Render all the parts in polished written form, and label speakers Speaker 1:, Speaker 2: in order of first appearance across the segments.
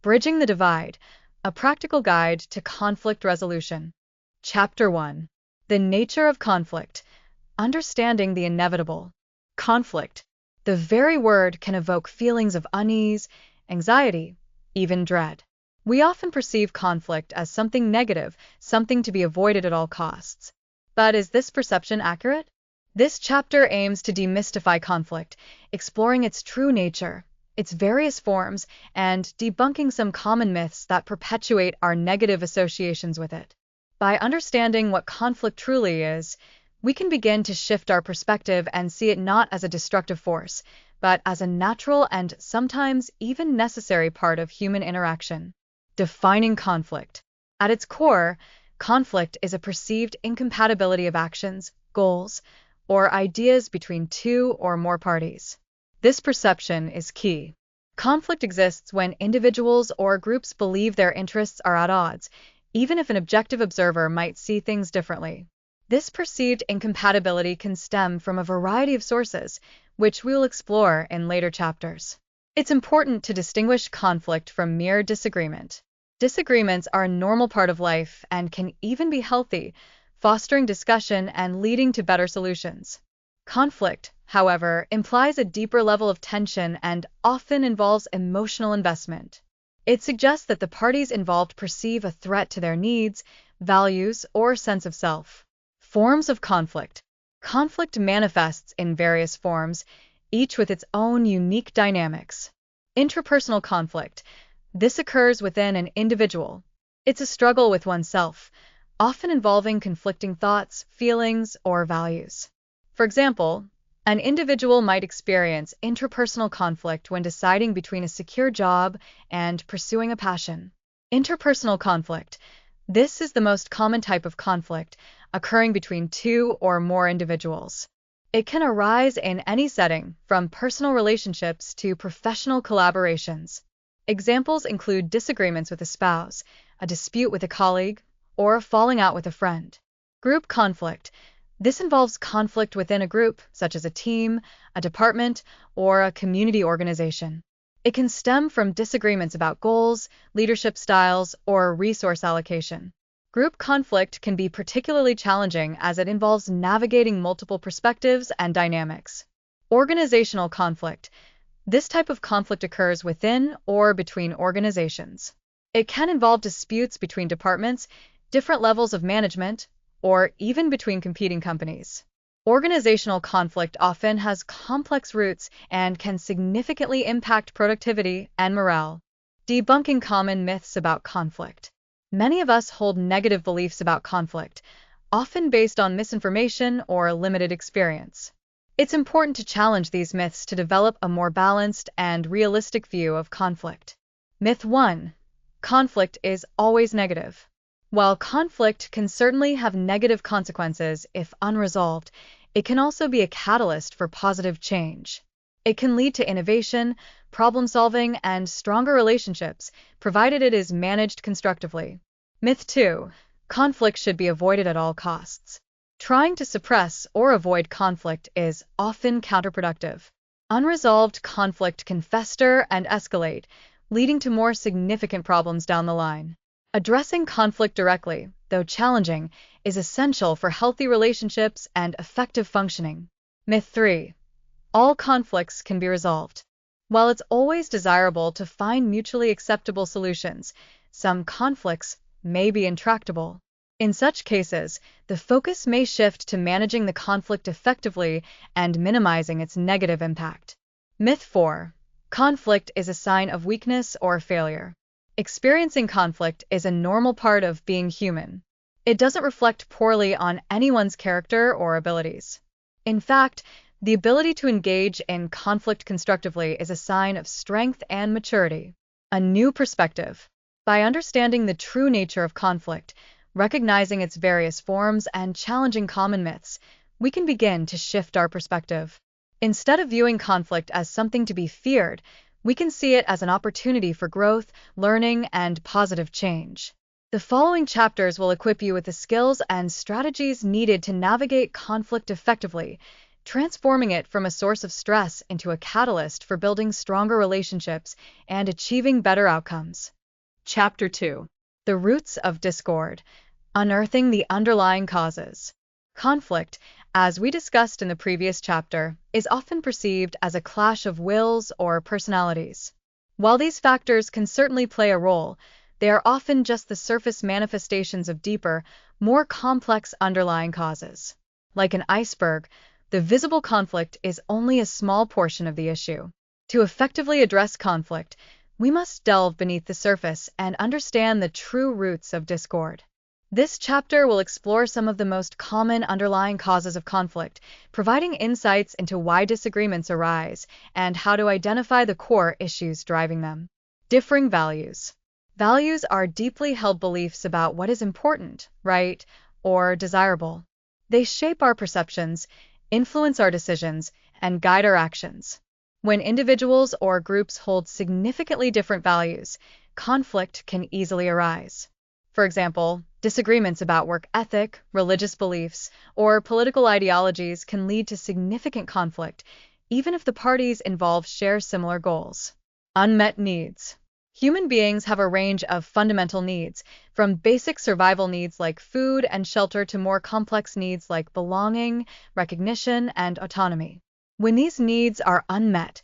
Speaker 1: Bridging the Divide, a practical guide to conflict resolution. Chapter 1. The nature of conflict. Understanding the inevitable. Conflict. The very word can evoke feelings of unease, anxiety, even dread. We often perceive conflict as something negative, something to be avoided at all costs. But is this perception accurate? This chapter aims to demystify conflict, exploring its true nature, its various forms, and debunking some common myths that perpetuate our negative associations with it. By understanding what conflict truly is, we can begin to shift our perspective and see it not as a destructive force, but as a natural and sometimes even necessary part of human interaction. Defining conflict. At its core, conflict is a perceived incompatibility of actions, goals, or ideas between two or more parties. This perception is key. Conflict exists when individuals or groups believe their interests are at odds, even if an objective observer might see things differently. This perceived incompatibility can stem from a variety of sources, which we will explore in later chapters. It's important to distinguish conflict from mere disagreement. Disagreements are a normal part of life and can even be healthy, fostering discussion and leading to better solutions. Conflict, however, implies a deeper level of tension and often involves emotional investment. It suggests that the parties involved perceive a threat to their needs, values, or sense of self. Forms of conflict. Conflict manifests in various forms, each with its own unique dynamics. Interpersonal conflict. This occurs within an individual. It's a struggle with oneself, often involving conflicting thoughts, feelings, or values. For example, an individual might experience interpersonal conflict when deciding between a secure job and pursuing a passion. Interpersonal conflict. This is the most common type of conflict, occurring between two or more individuals. It can arise in any setting, from personal relationships to professional collaborations. Examples include disagreements with a spouse, a dispute with a colleague, or a falling out with a friend. Group conflict. This involves conflict within a group, such as a team, a department, or a community organization. It can stem from disagreements about goals, leadership styles, or resource allocation. Group conflict can be particularly challenging as it involves navigating multiple perspectives and dynamics. Organizational conflict. This type of conflict occurs within or between organizations. It can involve disputes between departments, different levels of management, or even between competing companies. Organizational conflict often has complex roots and can significantly impact productivity and morale. Debunking common myths about conflict. Many of us hold negative beliefs about conflict, often based on misinformation or limited experience. It's important to challenge these myths to develop a more balanced and realistic view of conflict. Myth 1. Conflict is always negative. While conflict can certainly have negative consequences if unresolved, it can also be a catalyst for positive change. It can lead to innovation, problem-solving, and stronger relationships, provided it is managed constructively. Myth 2. Conflict should be avoided at all costs. Trying to suppress or avoid conflict is often counterproductive. Unresolved conflict can fester and escalate, leading to more significant problems down the line. Addressing conflict directly, though challenging, is essential for healthy relationships and effective functioning. Myth 3. All conflicts can be resolved. While it's always desirable to find mutually acceptable solutions, some conflicts may be intractable. In such cases, the focus may shift to managing the conflict effectively and minimizing its negative impact. Myth 4. Conflict is a sign of weakness or failure. Experiencing conflict is a normal part of being human. It doesn't reflect poorly on anyone's character or abilities. In fact, the ability to engage in conflict constructively is a sign of strength and maturity. A new perspective. By understanding the true nature of conflict, recognizing its various forms, and challenging common myths, we can begin to shift our perspective. Instead of viewing conflict as something to be feared, we can see it as an opportunity for growth, learning, and positive change. The following chapters will equip you with the skills and strategies needed to navigate conflict effectively, transforming it from a source of stress into a catalyst for building stronger relationships and achieving better outcomes. Chapter 2. The Roots of Discord. Unearthing the Underlying Causes. Conflict, as we discussed in the previous chapter, is often perceived as a clash of wills or personalities. While these factors can certainly play a role, they are often just the surface manifestations of deeper, more complex underlying causes. Like an iceberg, the visible conflict is only a small portion of the issue. To effectively address conflict, we must delve beneath the surface and understand the true roots of discord. This chapter will explore some of the most common underlying causes of conflict, providing insights into why disagreements arise and how to identify the core issues driving them. Differing values. Values are deeply held beliefs about what is important, right, or desirable. They shape our perceptions, influence our decisions, and guide our actions. When individuals or groups hold significantly different values, conflict can easily arise. For example, disagreements about work ethic, religious beliefs, or political ideologies can lead to significant conflict, even if the parties involved share similar goals. Unmet needs. Human beings have a range of fundamental needs, from basic survival needs like food and shelter to more complex needs like belonging, recognition, and autonomy. When these needs are unmet,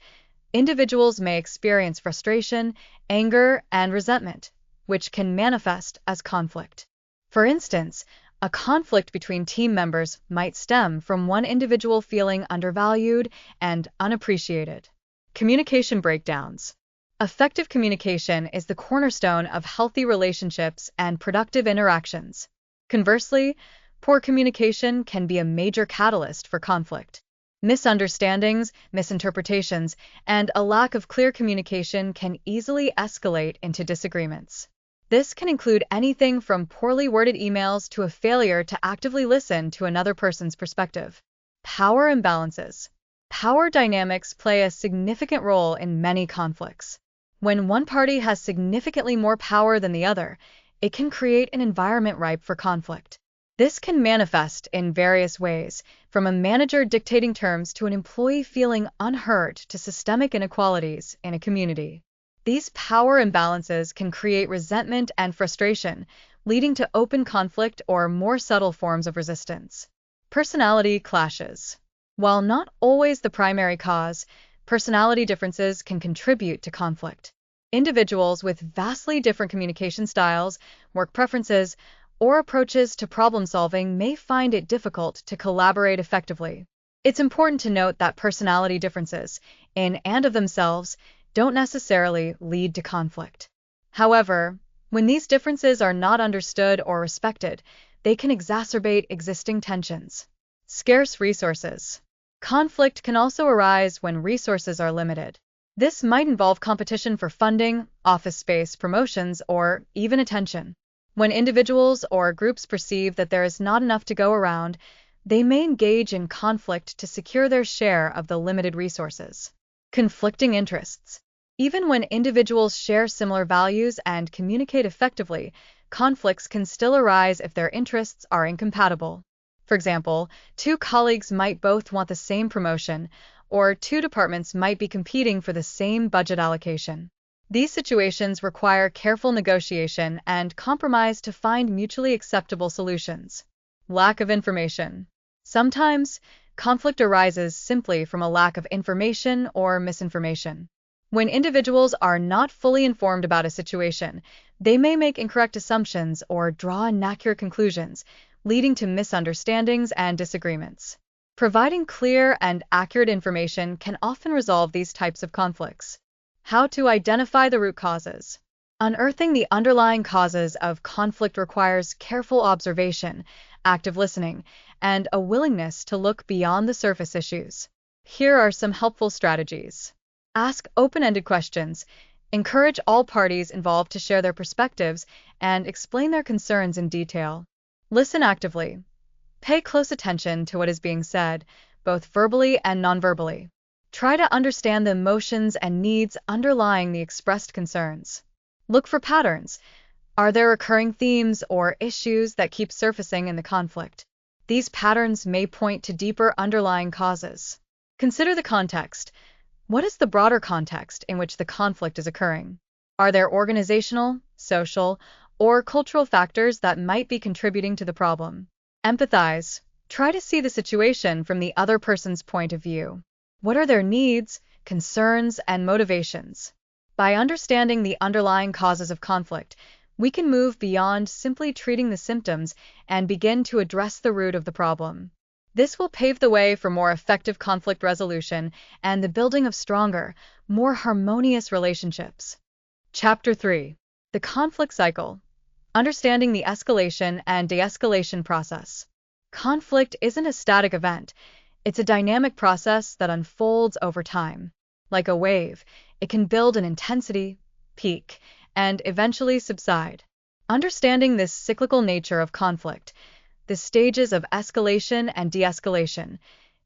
Speaker 1: individuals may experience frustration, anger, and resentment, which can manifest as conflict. For instance, a conflict between team members might stem from one individual feeling undervalued and unappreciated. Communication breakdowns. Effective communication is the cornerstone of healthy relationships and productive interactions. Conversely, poor communication can be a major catalyst for conflict. Misunderstandings, misinterpretations, and a lack of clear communication can easily escalate into disagreements. This can include anything from poorly worded emails to a failure to actively listen to another person's perspective. Power imbalances. Power dynamics play a significant role in many conflicts. When one party has significantly more power than the other, it can create an environment ripe for conflict. This can manifest in various ways, from a manager dictating terms to an employee feeling unheard to systemic inequalities in a community. These power imbalances can create resentment and frustration, leading to open conflict or more subtle forms of resistance. Personality clashes. While not always the primary cause, personality differences can contribute to conflict. Individuals with vastly different communication styles, work preferences, or approaches to problem solving may find it difficult to collaborate effectively. It's important to note that personality differences, in and of themselves, don't necessarily lead to conflict. However, when these differences are not understood or respected, they can exacerbate existing tensions. Scarce resources. Conflict can also arise when resources are limited. This might involve competition for funding, office space, promotions, or even attention. When individuals or groups perceive that there is not enough to go around, they may engage in conflict to secure their share of the limited resources. Conflicting interests. Even when individuals share similar values and communicate effectively, conflicts can still arise if their interests are incompatible. For example, two colleagues might both want the same promotion, or two departments might be competing for the same budget allocation. These situations require careful negotiation and compromise to find mutually acceptable solutions. Lack of information. Sometimes, conflict arises simply from a lack of information or misinformation. When individuals are not fully informed about a situation, they may make incorrect assumptions or draw inaccurate conclusions, leading to misunderstandings and disagreements. Providing clear and accurate information can often resolve these types of conflicts. How to identify the root causes. Unearthing the underlying causes of conflict requires careful observation, active listening, and a willingness to look beyond the surface issues. Here are some helpful strategies. Ask open-ended questions, encourage all parties involved to share their perspectives, and explain their concerns in detail. Listen actively. Pay close attention to what is being said, both verbally and nonverbally. Try to understand the emotions and needs underlying the expressed concerns. Look for patterns. Are there recurring themes or issues that keep surfacing in the conflict? These patterns may point to deeper underlying causes. Consider the context. What is the broader context in which the conflict is occurring? Are there organizational, social, or cultural factors that might be contributing to the problem? Empathize. Try to see the situation from the other person's point of view. What are their needs, concerns, and motivations? By understanding the underlying causes of conflict, we can move beyond simply treating the symptoms and begin to address the root of the problem. This will pave the way for more effective conflict resolution and the building of stronger, more harmonious relationships. Chapter 3. The Conflict Cycle. Understanding the escalation and de-escalation process. Conflict isn't a static event. It's a dynamic process that unfolds over time. Like a wave, it can build in intensity, peak, and eventually subside. Understanding this cyclical nature of conflict, the stages of escalation and de-escalation,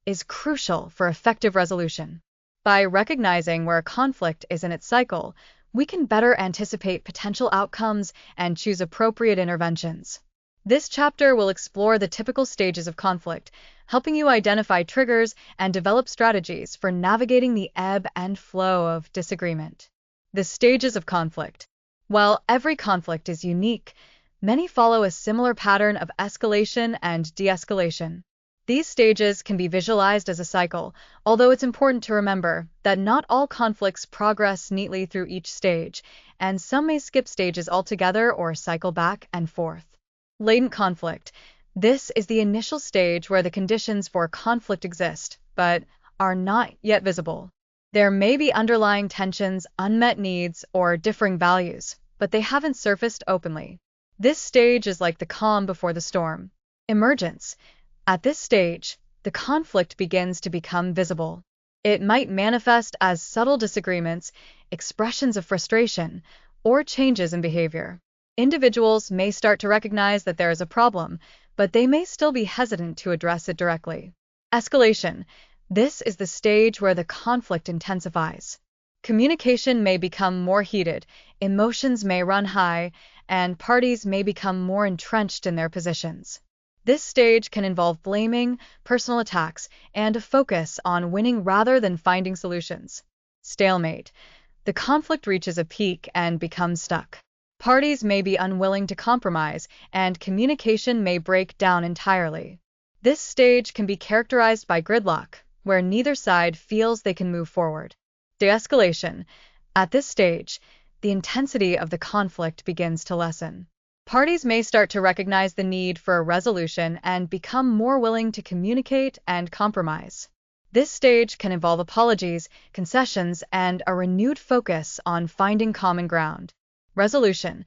Speaker 1: is crucial for effective resolution. By recognizing where a conflict is in its cycle, we can better anticipate potential outcomes and choose appropriate interventions. This chapter will explore the typical stages of conflict, helping you identify triggers and develop strategies for navigating the ebb and flow of disagreement. The stages of conflict. While every conflict is unique, many follow a similar pattern of escalation and de-escalation. These stages can be visualized as a cycle, although it's important to remember that not all conflicts progress neatly through each stage, and some may skip stages altogether or cycle back and forth. Latent conflict. This is the initial stage where the conditions for conflict exist, but are not yet visible. There may be underlying tensions, unmet needs, or differing values, but they haven't surfaced openly. This stage is like the calm before the storm. Emergence. At this stage, the conflict begins to become visible. It might manifest as subtle disagreements, expressions of frustration, or changes in behavior. Individuals may start to recognize that there is a problem, but they may still be hesitant to address it directly. Escalation. This is the stage where the conflict intensifies. Communication may become more heated, emotions may run high, and parties may become more entrenched in their positions. This stage can involve blaming, personal attacks, and a focus on winning rather than finding solutions. Stalemate. The conflict reaches a peak and becomes stuck. Parties may be unwilling to compromise, and communication may break down entirely. This stage can be characterized by gridlock, where neither side feels they can move forward. De-escalation. At this stage, the intensity of the conflict begins to lessen. Parties may start to recognize the need for a resolution and become more willing to communicate and compromise. This stage can involve apologies, concessions, and a renewed focus on finding common ground. Resolution.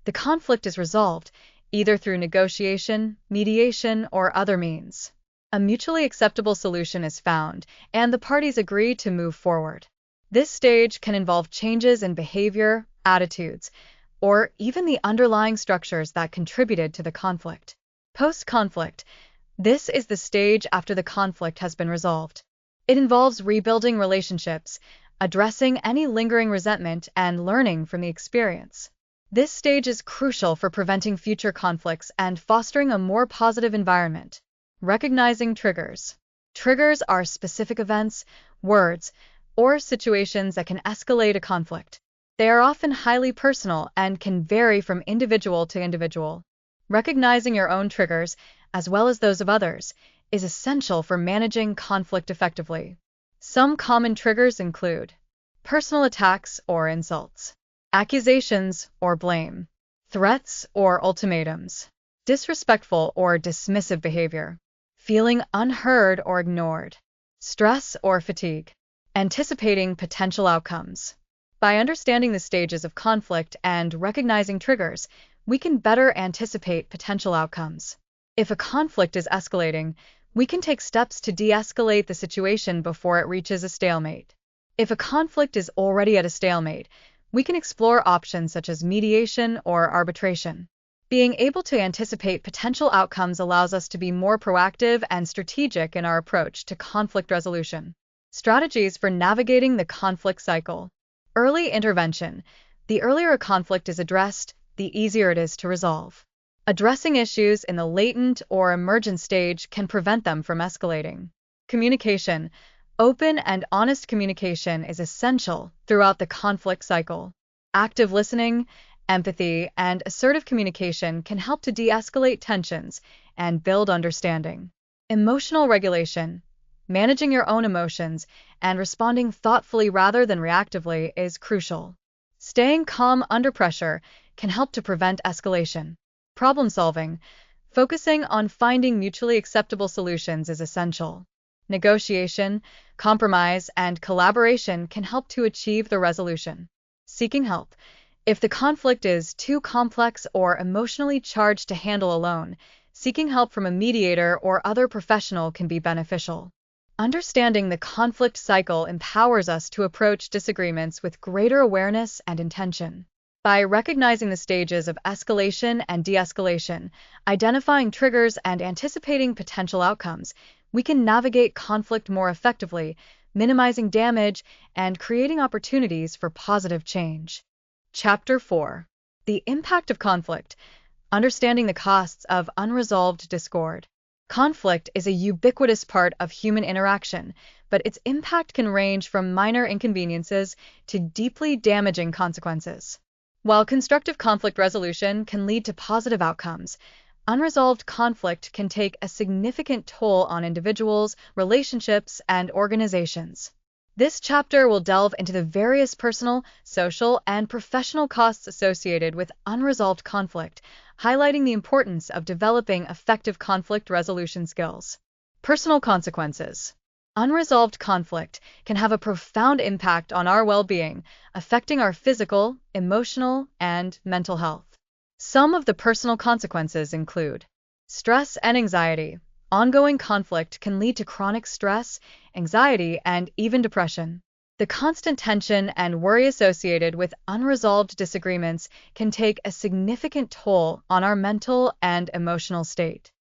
Speaker 1: The conflict is resolved, either through negotiation, mediation, or other means. A mutually acceptable solution is found, and the parties agree to move forward. This stage can involve changes in behavior, attitudes, or even the underlying structures that contributed to the conflict. Post-conflict. This is the stage after the conflict has been resolved. It involves rebuilding relationships, addressing any lingering resentment, and learning from the experience. This stage is crucial for preventing future conflicts and fostering a more positive environment. Recognizing triggers. Triggers are specific events, words, or situations that can escalate a conflict. They are often highly personal and can vary from individual to individual. Recognizing your own triggers, as well as those of others, is essential for managing conflict effectively. Some common triggers include personal attacks or insults, accusations or blame, threats or ultimatums, disrespectful or dismissive behavior, feeling unheard or ignored, stress or fatigue, anticipating potential outcomes. By understanding the stages of conflict and recognizing triggers, we can better anticipate potential outcomes. If a conflict is escalating, we can take steps to de-escalate the situation before it reaches a stalemate. If a conflict is already at a stalemate, we can explore options such as mediation or arbitration. Being able to anticipate potential outcomes allows us to be more proactive and strategic in our approach to conflict resolution. Strategies for navigating the conflict cycle. Early intervention. The earlier a conflict is addressed, the easier it is to resolve. Addressing issues in the latent or emergent stage can prevent them from escalating. Communication. Open and honest communication is essential throughout the conflict cycle. Active listening, empathy, and assertive communication can help to de-escalate tensions and build understanding. Emotional regulation. Managing your own emotions and responding thoughtfully rather than reactively is crucial. Staying calm under pressure can help to prevent escalation. Problem solving. Focusing on finding mutually acceptable solutions is essential. Negotiation, compromise, and collaboration can help to achieve the resolution. Seeking help. If the conflict is too complex or emotionally charged to handle alone, seeking help from a mediator or other professional can be beneficial. Understanding the conflict cycle empowers us to approach disagreements with greater awareness and intention. By recognizing the stages of escalation and de-escalation, identifying triggers, and anticipating potential outcomes, we can navigate conflict more effectively, minimizing damage and creating opportunities for positive change. Chapter 4. The Impact of Conflict. Understanding the costs of unresolved discord. Conflict is a ubiquitous part of human interaction, but its impact can range from minor inconveniences to deeply damaging consequences. While constructive conflict resolution can lead to positive outcomes, unresolved conflict can take a significant toll on individuals, relationships, and organizations. This chapter will delve into the various personal, social, and professional costs associated with unresolved conflict, highlighting the importance of developing effective conflict resolution skills. Personal consequences. Unresolved conflict can have a profound impact on our well-being, affecting our physical, emotional, and mental health. Some of the personal consequences include stress and anxiety. Ongoing conflict can lead to chronic stress, anxiety, and even depression. The constant tension and worry associated with unresolved disagreements can take a significant toll on our mental and emotional state.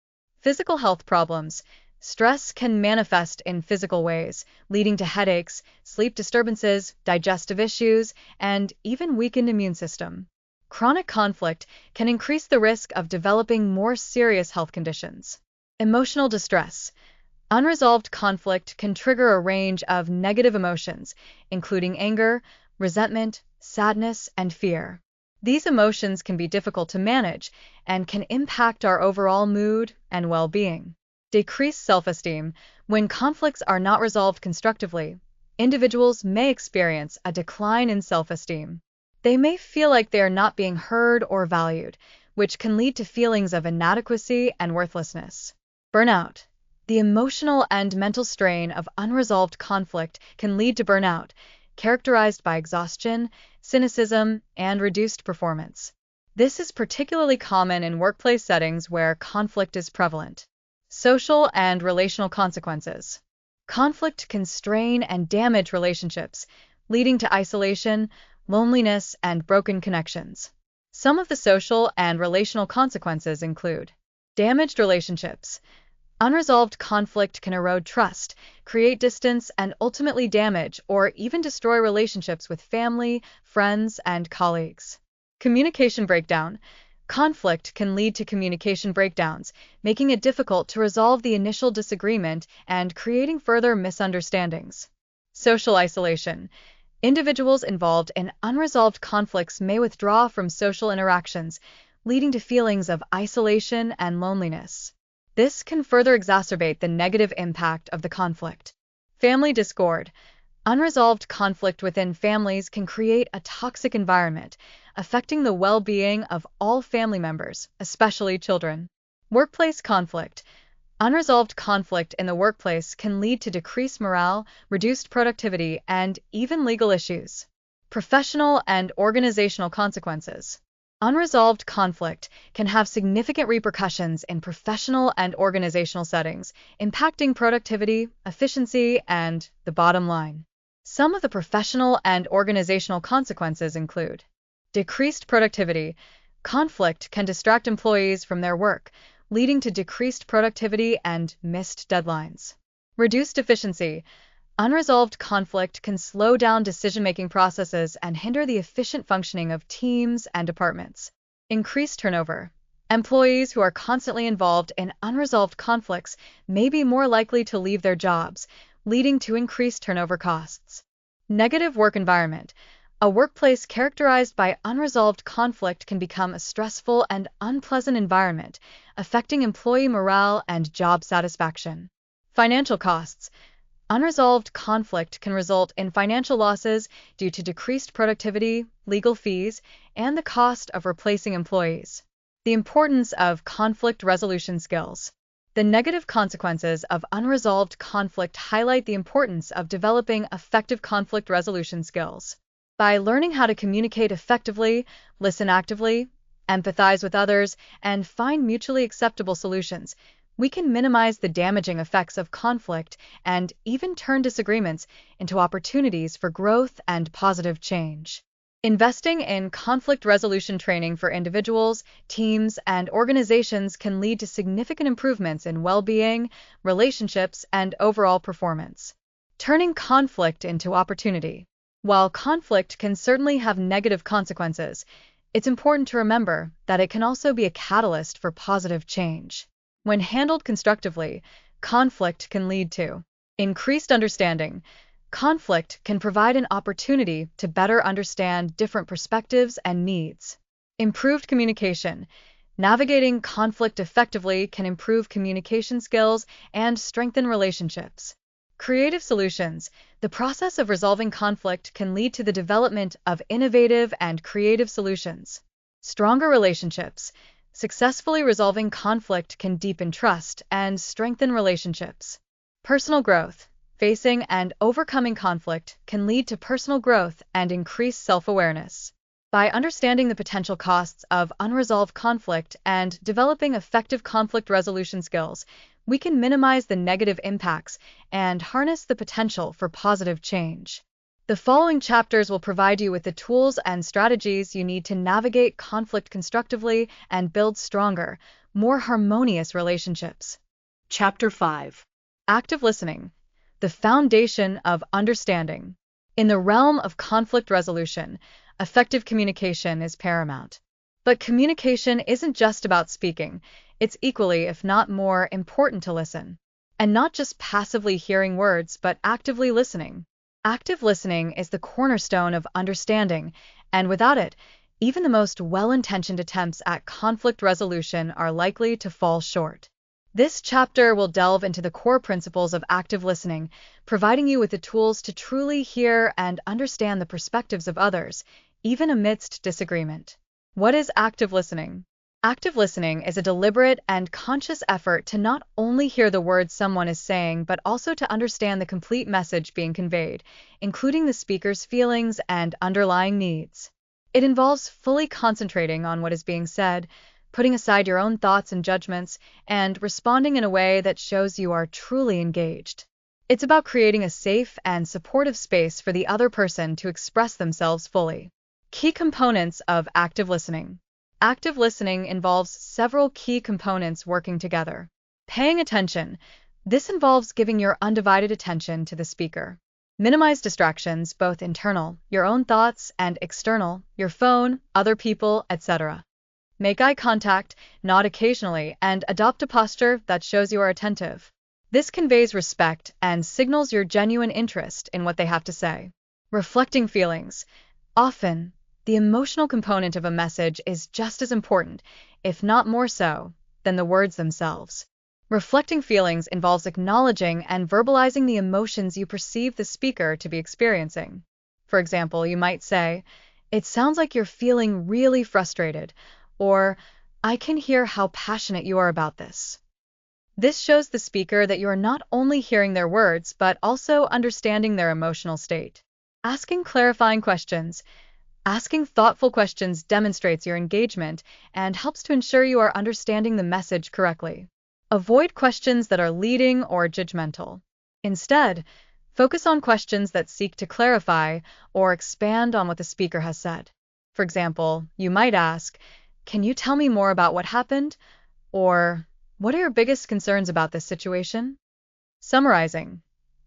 Speaker 1: Physical health problems. Stress can manifest in physical ways, leading to headaches, sleep disturbances, digestive issues, and even weakened immune system. Chronic conflict can increase the risk of developing more serious health conditions. Emotional distress. Unresolved conflict can trigger a range of negative emotions, including anger, resentment, sadness, and fear. These emotions can be difficult to manage and can impact our overall mood and well-being. Decreased self-esteem. When conflicts are not resolved constructively, individuals may experience a decline in self-esteem. They may feel like they are not being heard or valued, which can lead to feelings of inadequacy and worthlessness. Burnout. The emotional and mental strain of unresolved conflict can lead to burnout, characterized by exhaustion, cynicism, and reduced performance. This is particularly common in workplace settings where conflict is prevalent. Social and relational consequences. Conflict can strain and damage relationships, leading to isolation, loneliness, and broken connections. Some of the social and relational consequences include damaged relationships. Unresolved conflict can erode trust, create distance, and ultimately damage or even destroy relationships with family, friends, and colleagues. Communication breakdown. Conflict can lead to communication breakdowns, making it difficult to resolve the initial disagreement and creating further misunderstandings. Social isolation. Individuals involved in unresolved conflicts may withdraw from social interactions, leading to feelings of isolation and loneliness. This can further exacerbate the negative impact of the conflict. Family discord. Unresolved conflict within families can create a toxic environment, affecting the well-being of all family members, especially children. Workplace conflict. Unresolved conflict in the workplace can lead to decreased morale, reduced productivity, and even legal issues. Professional and organizational consequences. Unresolved conflict can have significant repercussions in professional and organizational settings, impacting productivity, efficiency, and the bottom line. Some of the professional and organizational consequences include decreased productivity. Conflict can distract employees from their work, leading to decreased productivity and missed deadlines. Reduced efficiency. Unresolved conflict can slow down decision-making processes and hinder the efficient functioning of teams and departments. Increased turnover. Employees who are constantly involved in unresolved conflicts may be more likely to leave their jobs, leading to increased turnover costs. Negative work environment. A workplace characterized by unresolved conflict can become a stressful and unpleasant environment, affecting employee morale and job satisfaction. Financial costs. Unresolved conflict can result in financial losses due to decreased productivity, legal fees, and the cost of replacing employees. The importance of conflict resolution skills. The negative consequences of unresolved conflict highlight the importance of developing effective conflict resolution skills. By learning how to communicate effectively, listen actively, empathize with others, and find mutually acceptable solutions, we can minimize the damaging effects of conflict and even turn disagreements into opportunities for growth and positive change. Investing in conflict resolution training for individuals, teams, and organizations can lead to significant improvements in well-being, relationships, and overall performance. Turning conflict into opportunity. While conflict can certainly have negative consequences, it's important to remember that it can also be a catalyst for positive change. When handled constructively, conflict can lead to increased understanding. Conflict can provide an opportunity to better understand different perspectives and needs. Improved communication. Navigating conflict effectively can improve communication skills and strengthen relationships. Creative solutions. The process of resolving conflict can lead to the development of innovative and creative solutions. Stronger relationships. Successfully resolving conflict can deepen trust and strengthen relationships. Personal growth. Facing and overcoming conflict can lead to personal growth and increased self-awareness. By understanding the potential costs of unresolved conflict and developing effective conflict resolution skills, we can minimize the negative impacts and harness the potential for positive change. The following chapters will provide you with the tools and strategies you need to navigate conflict constructively and build stronger, more harmonious relationships.
Speaker 2: Chapter 5.
Speaker 1: Active listening. The foundation of understanding. In the realm of conflict resolution, effective communication is paramount. But communication isn't just about speaking. It's equally, if not more, important to listen. And not just passively hearing words, but actively listening. Active listening is the cornerstone of understanding, and without it, even the most well-intentioned attempts at conflict resolution are likely to fall short. This chapter will delve into the core principles of active listening, providing you with the tools to truly hear and understand the perspectives of others, even amidst disagreement. What is active listening? Active listening is a deliberate and conscious effort to not only hear the words someone is saying, but also to understand the complete message being conveyed, including the speaker's feelings and underlying needs. It involves fully concentrating on what is being said, putting aside your own thoughts and judgments, and responding in a way that shows you are truly engaged. It's about creating a safe and supportive space for the other person to express themselves fully. Key components of active listening. Active listening involves several key components working together. Paying attention. This involves giving your undivided attention to the speaker. Minimize distractions, both internal, your own thoughts, and external, your phone, other people, etc. Make eye contact, nod occasionally, and adopt a posture that shows you are attentive. This conveys respect and signals your genuine interest in what they have to say. Reflecting feelings. Often, the emotional component of a message is just as important, if not more so, than the words themselves. Reflecting feelings involves acknowledging and verbalizing the emotions you perceive the speaker to be experiencing. For example, you might say, "It sounds like you're feeling really frustrated," or "I can hear how passionate you are about this." This shows the speaker that you are not only hearing their words, but also understanding their emotional state. Asking clarifying questions. Asking thoughtful questions demonstrates your engagement and helps to ensure you are understanding the message correctly. Avoid questions that are leading or judgmental. Instead, focus on questions that seek to clarify or expand on what the speaker has said. For example, you might ask, "Can you tell me more about what happened?" Or, "What are your biggest concerns about this situation?" Summarizing.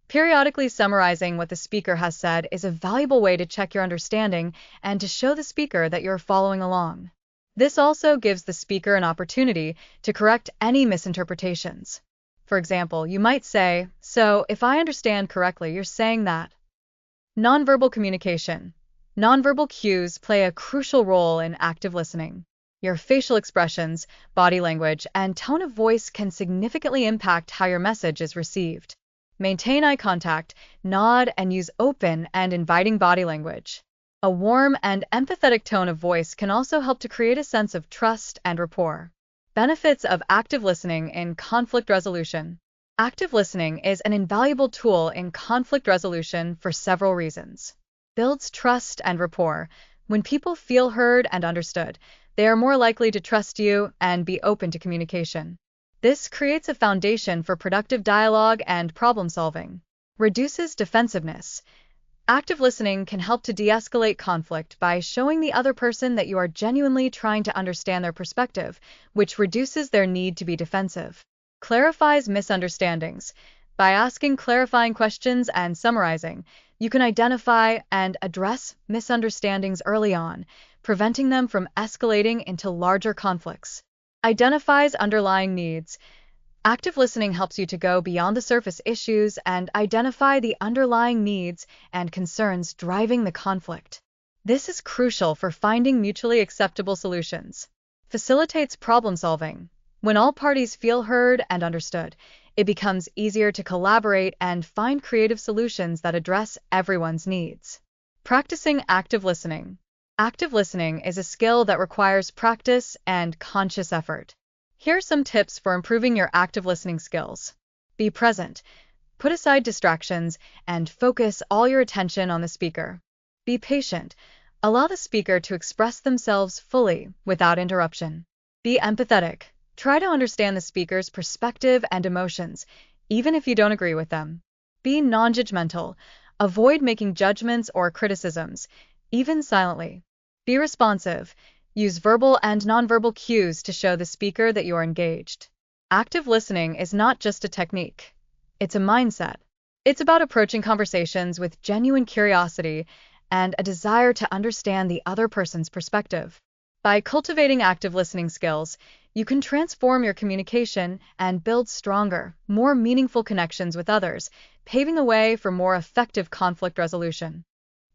Speaker 1: Periodically summarizing what the speaker has said is a valuable way to check your understanding and to show the speaker that you're following along. This also gives the speaker an opportunity to correct any misinterpretations. For example, you might say, "So, if I understand correctly, you're saying that." Nonverbal communication. Nonverbal cues play a crucial role in active listening. Your facial expressions, body language, and tone of voice can significantly impact how your message is received. Maintain eye contact, nod, and use open and inviting body language. A warm and empathetic tone of voice can also help to create a sense of trust and rapport. Benefits of active listening in conflict resolution. Active listening is an invaluable tool in conflict resolution for several reasons. Builds trust and rapport. When people feel heard and understood, they are more likely to trust you and be open to communication. This creates a foundation for productive dialogue and problem solving. Reduces defensiveness. Active listening can help to de-escalate conflict by showing the other person that you are genuinely trying to understand their perspective, which reduces their need to be defensive. Clarifies misunderstandings. By asking clarifying questions and summarizing, you can identify and address misunderstandings early on, preventing them from escalating into larger conflicts. Identifies underlying needs. Active listening helps you to go beyond the surface issues and identify the underlying needs and concerns driving the conflict. This is crucial for finding mutually acceptable solutions. Facilitates problem solving. When all parties feel heard and understood, it becomes easier to collaborate and find creative solutions that address everyone's needs. Practicing active listening. Active listening is a skill that requires practice and conscious effort. Here are some tips for improving your active listening skills. Be present. Put aside distractions and focus all your attention on the speaker. Be patient. Allow the speaker to express themselves fully without interruption. Be empathetic. Try to understand the speaker's perspective and emotions, even if you don't agree with them. Be non-judgmental. Avoid making judgments or criticisms, even silently. Be responsive. Use verbal and nonverbal cues to show the speaker that you are engaged. Active listening is not just a technique. It's a mindset. It's about approaching conversations with genuine curiosity and a desire to understand the other person's perspective. By cultivating active listening skills, you can transform your communication and build stronger, more meaningful connections with others, paving the way for more effective conflict resolution.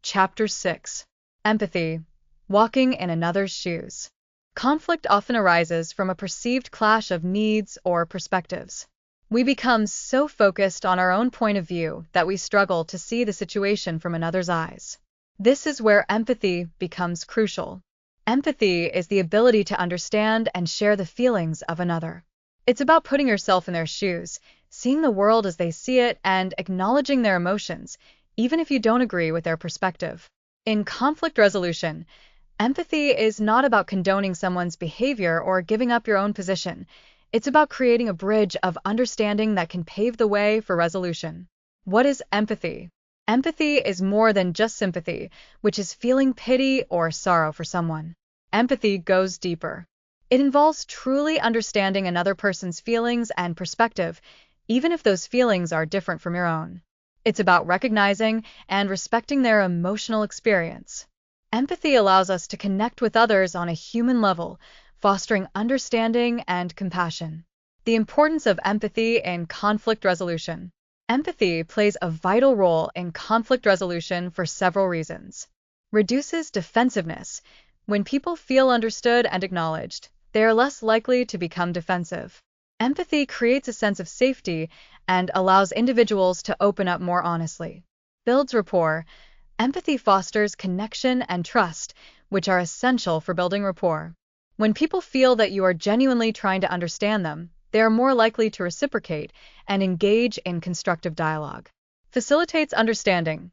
Speaker 1: Chapter 6. Empathy. Walking in another's shoes. Conflict often arises from a perceived clash of needs or perspectives. We become so focused on our own point of view that we struggle to see the situation from another's eyes. This is where empathy becomes crucial. Empathy is the ability to understand and share the feelings of another. It's about putting yourself in their shoes, seeing the world as they see it, and acknowledging their emotions, even if you don't agree with their perspective. In conflict resolution, empathy is not about condoning someone's behavior or giving up your own position. It's about creating a bridge of understanding that can pave the way for resolution. What is empathy? Empathy is more than just sympathy, which is feeling pity or sorrow for someone. Empathy goes deeper. It involves truly understanding another person's feelings and perspective, even if those feelings are different from your own. It's about recognizing and respecting their emotional experience. Empathy allows us to connect with others on a human level, fostering understanding and compassion. The importance of empathy in conflict resolution. Empathy plays a vital role in conflict resolution for several reasons. Reduces defensiveness. When people feel understood and acknowledged, they are less likely to become defensive. Empathy creates a sense of safety and allows individuals to open up more honestly. Builds rapport. Empathy fosters connection and trust, which are essential for building rapport. When people feel that you are genuinely trying to understand them, they are more likely to reciprocate and engage in constructive dialogue. Facilitates understanding.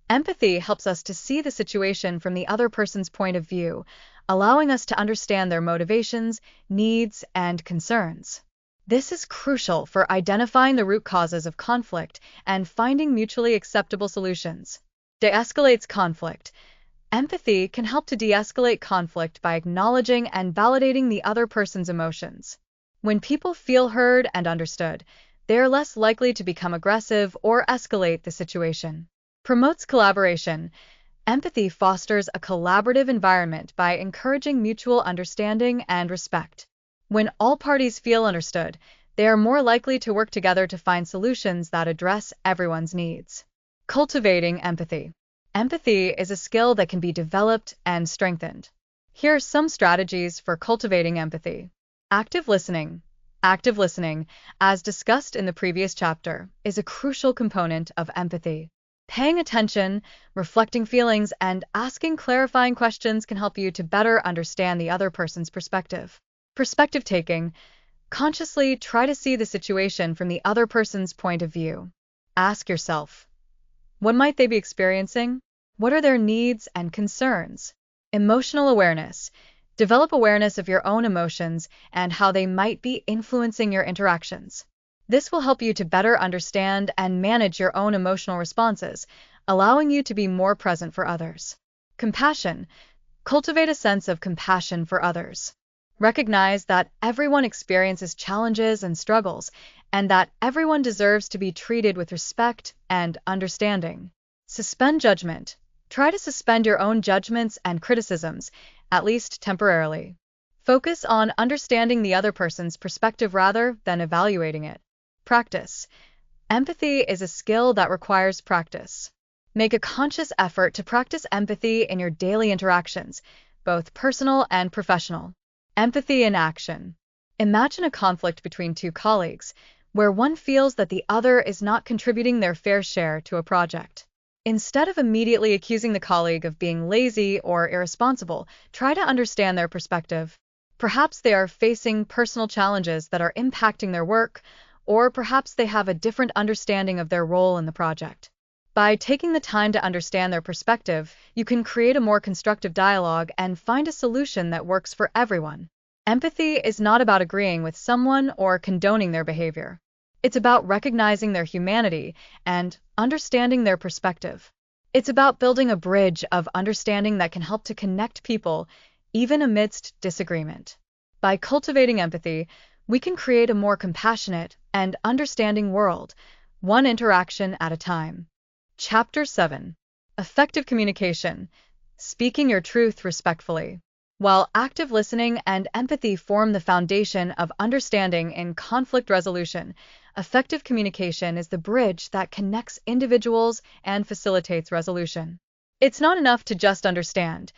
Speaker 1: Empathy helps us to see the situation from the other person's point of view, allowing us to understand their motivations, needs, and concerns. This is crucial for identifying the root causes of conflict and finding mutually acceptable solutions. De-escalates conflict. Empathy can help to de-escalate conflict by acknowledging and validating the other person's emotions. When people feel heard and understood, they are less likely to become aggressive or escalate the situation. Promotes collaboration. Empathy fosters a collaborative environment by encouraging mutual understanding and respect. When all parties feel understood, they are more likely to work together to find solutions that address everyone's needs. Cultivating empathy. Empathy is a skill that can be developed and strengthened. Here are some strategies for cultivating empathy. Active listening. Active listening, as discussed in the previous chapter, is a crucial component of empathy. Paying attention, reflecting feelings, and asking clarifying questions can help you to better understand the other person's perspective. Perspective taking. Consciously try to see the situation from the other person's point of view. Ask yourself, what might they be experiencing? What are their needs and concerns? Emotional awareness. Develop awareness of your own emotions and how they might be influencing your interactions. This will help you to better understand and manage your own emotional responses, allowing you to be more present for others. Compassion. Cultivate a sense of compassion for others. Recognize that everyone experiences challenges and struggles, and that everyone deserves to be treated with respect and understanding. Suspend judgment. Try to suspend your own judgments and criticisms, at least temporarily. Focus on understanding the other person's perspective rather than evaluating it. Practice. Empathy is a skill that requires practice. Make a conscious effort to practice empathy in your daily interactions, both personal and professional. Empathy in action. Imagine a conflict between two colleagues, where one feels that the other is not contributing their fair share to a project. Instead of immediately accusing the colleague of being lazy or irresponsible, try to understand their perspective. Perhaps they are facing personal challenges that are impacting their work, or perhaps they have a different understanding of their role in the project. By taking the time to understand their perspective, you can create a more constructive dialogue and find a solution that works for everyone. Empathy is not about agreeing with someone or condoning their behavior. It's about recognizing their humanity and understanding their perspective. It's about building a bridge of understanding that can help to connect people, even amidst disagreement. By cultivating empathy, we can create a more compassionate and understanding world, one interaction at a time. Chapter 7. Effective communication. Speaking your truth respectfully. While active listening and empathy form the foundation of understanding in conflict resolution, effective communication is the bridge that connects individuals and facilitates resolution. It's not enough to just understand.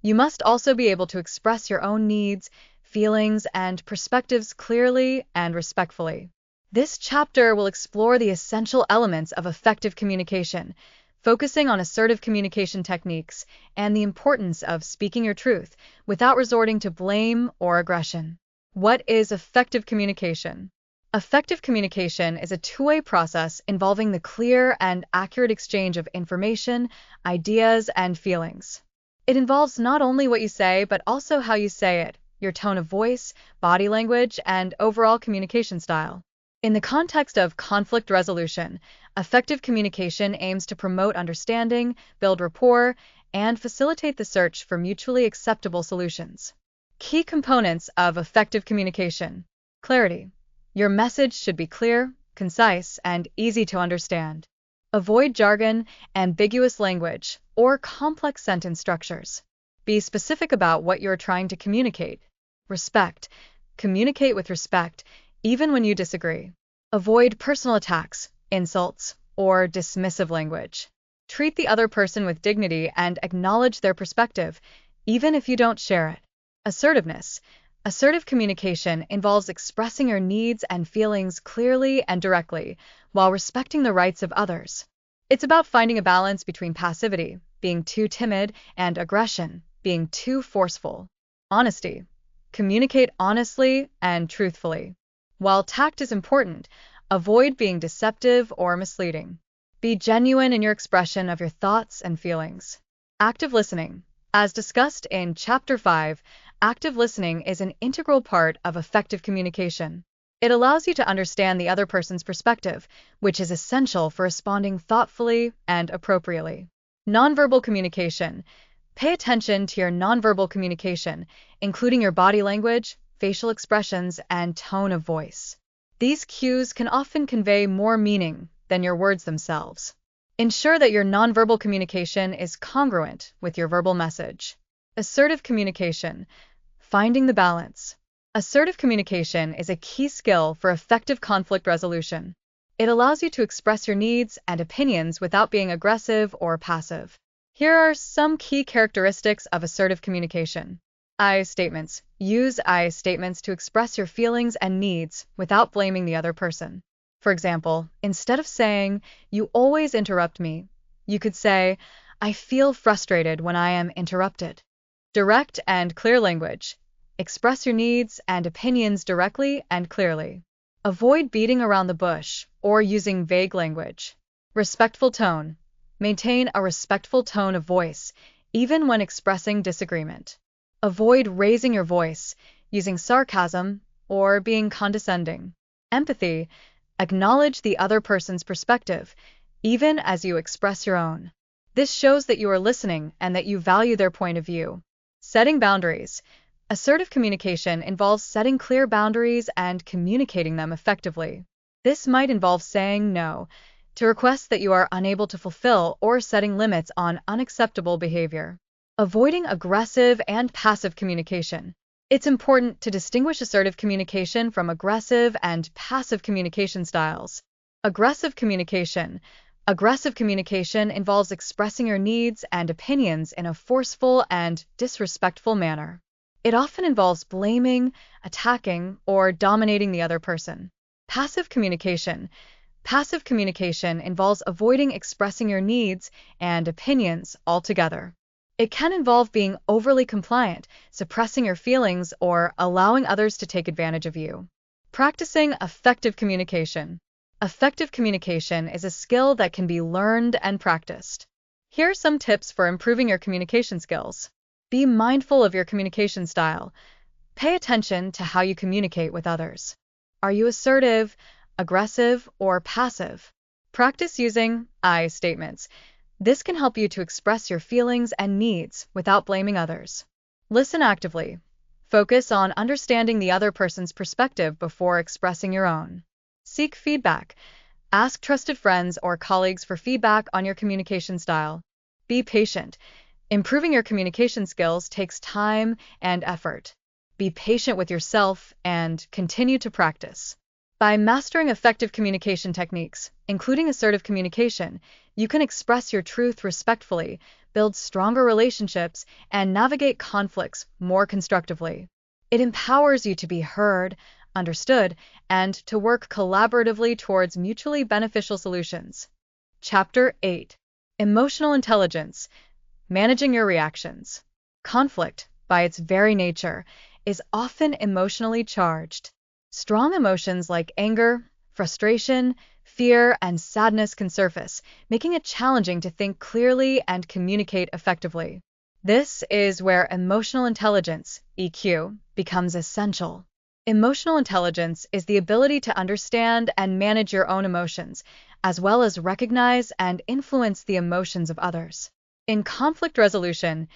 Speaker 1: You must also be able to express your own needs, feelings, and perspectives clearly and respectfully. This chapter will explore the essential elements of effective communication, focusing on assertive communication techniques and the importance of speaking your truth without resorting to blame or aggression. What is effective communication? Effective communication is a two-way process involving the clear and accurate exchange of information, ideas, and feelings. It involves not only what you say, but also how you say it, your tone of voice, body language, and overall communication style. In the context of conflict resolution, effective communication aims to promote understanding, build rapport, and facilitate the search for mutually acceptable solutions. Key components of effective communication. Clarity. Your message should be clear, concise, and easy to understand. Avoid jargon, ambiguous language, or complex sentence structures. Be specific about what you're trying to communicate. Respect. Communicate with respect, even when you disagree. Avoid personal attacks, insults, or dismissive language. Treat the other person with dignity and acknowledge their perspective, even if you don't share it. Assertiveness. Assertive communication involves expressing your needs and feelings clearly and directly, while respecting the rights of others. It's about finding a balance between passivity, being too timid, and aggression, being too forceful. Honesty. Communicate honestly and truthfully. While tact is important, avoid being deceptive or misleading. Be genuine in your expression of your thoughts and feelings. Active listening. As discussed in Chapter 5, active listening is an integral part of effective communication. It allows you to understand the other person's perspective, which is essential for responding thoughtfully and appropriately. Nonverbal communication. Pay attention to your nonverbal communication, including your body language, facial expressions, and tone of voice. These cues can often convey more meaning than your words themselves. Ensure that your nonverbal communication is congruent with your verbal message. Assertive communication. Finding the balance. Assertive communication is a key skill for effective conflict resolution. It allows you to express your needs and opinions without being aggressive or passive. Here are some key characteristics of assertive communication. I statements. Use I statements to express your feelings and needs without blaming the other person. For example, instead of saying, "You always interrupt me," you could say, "I feel frustrated when I am interrupted." Direct and clear language. Express your needs and opinions directly and clearly. Avoid beating around the bush or using vague language. Respectful tone. Maintain a respectful tone of voice, even when expressing disagreement. Avoid raising your voice, using sarcasm, or being condescending. Empathy. Acknowledge the other person's perspective, even as you express your own. This shows that you are listening and that you value their point of view. Setting boundaries. Assertive communication involves setting clear boundaries and communicating them effectively. This might involve saying no to requests that you are unable to fulfill or setting limits on unacceptable behavior. Avoiding aggressive and passive communication. It's important to distinguish assertive communication from aggressive and passive communication styles. Aggressive communication. Aggressive communication involves expressing your needs and opinions in a forceful and disrespectful manner. It often involves blaming, attacking, or dominating the other person. Passive communication. Passive communication involves avoiding expressing your needs and opinions altogether. It can involve being overly compliant, suppressing your feelings, or allowing others to take advantage of you. Practicing effective communication. Effective communication is a skill that can be learned and practiced. Here are some tips for improving your communication skills. Be mindful of your communication style. Pay attention to how you communicate with others. Are you assertive, aggressive, or passive? Practice using I statements. This can help you to express your feelings and needs without blaming others. Listen actively. Focus on understanding the other person's perspective before expressing your own. Seek feedback. Ask trusted friends or colleagues for feedback on your communication style. Be patient. Improving your communication skills takes time and effort. Be patient with yourself and continue to practice. By mastering effective communication techniques, including assertive communication, you can express your truth respectfully, build stronger relationships, and navigate conflicts more constructively. It empowers you to be heard, understood, and to work collaboratively towards mutually beneficial solutions. Chapter 8. Emotional Intelligence. Managing your reactions. Conflict, by its very nature, is often emotionally charged. Strong emotions like anger, frustration, fear, and sadness can surface, making it challenging to think clearly and communicate effectively. This is where emotional intelligence, EQ, becomes essential. Emotional intelligence is the ability to understand and manage your own emotions, as well as recognize and influence the emotions of others. In conflict resolution,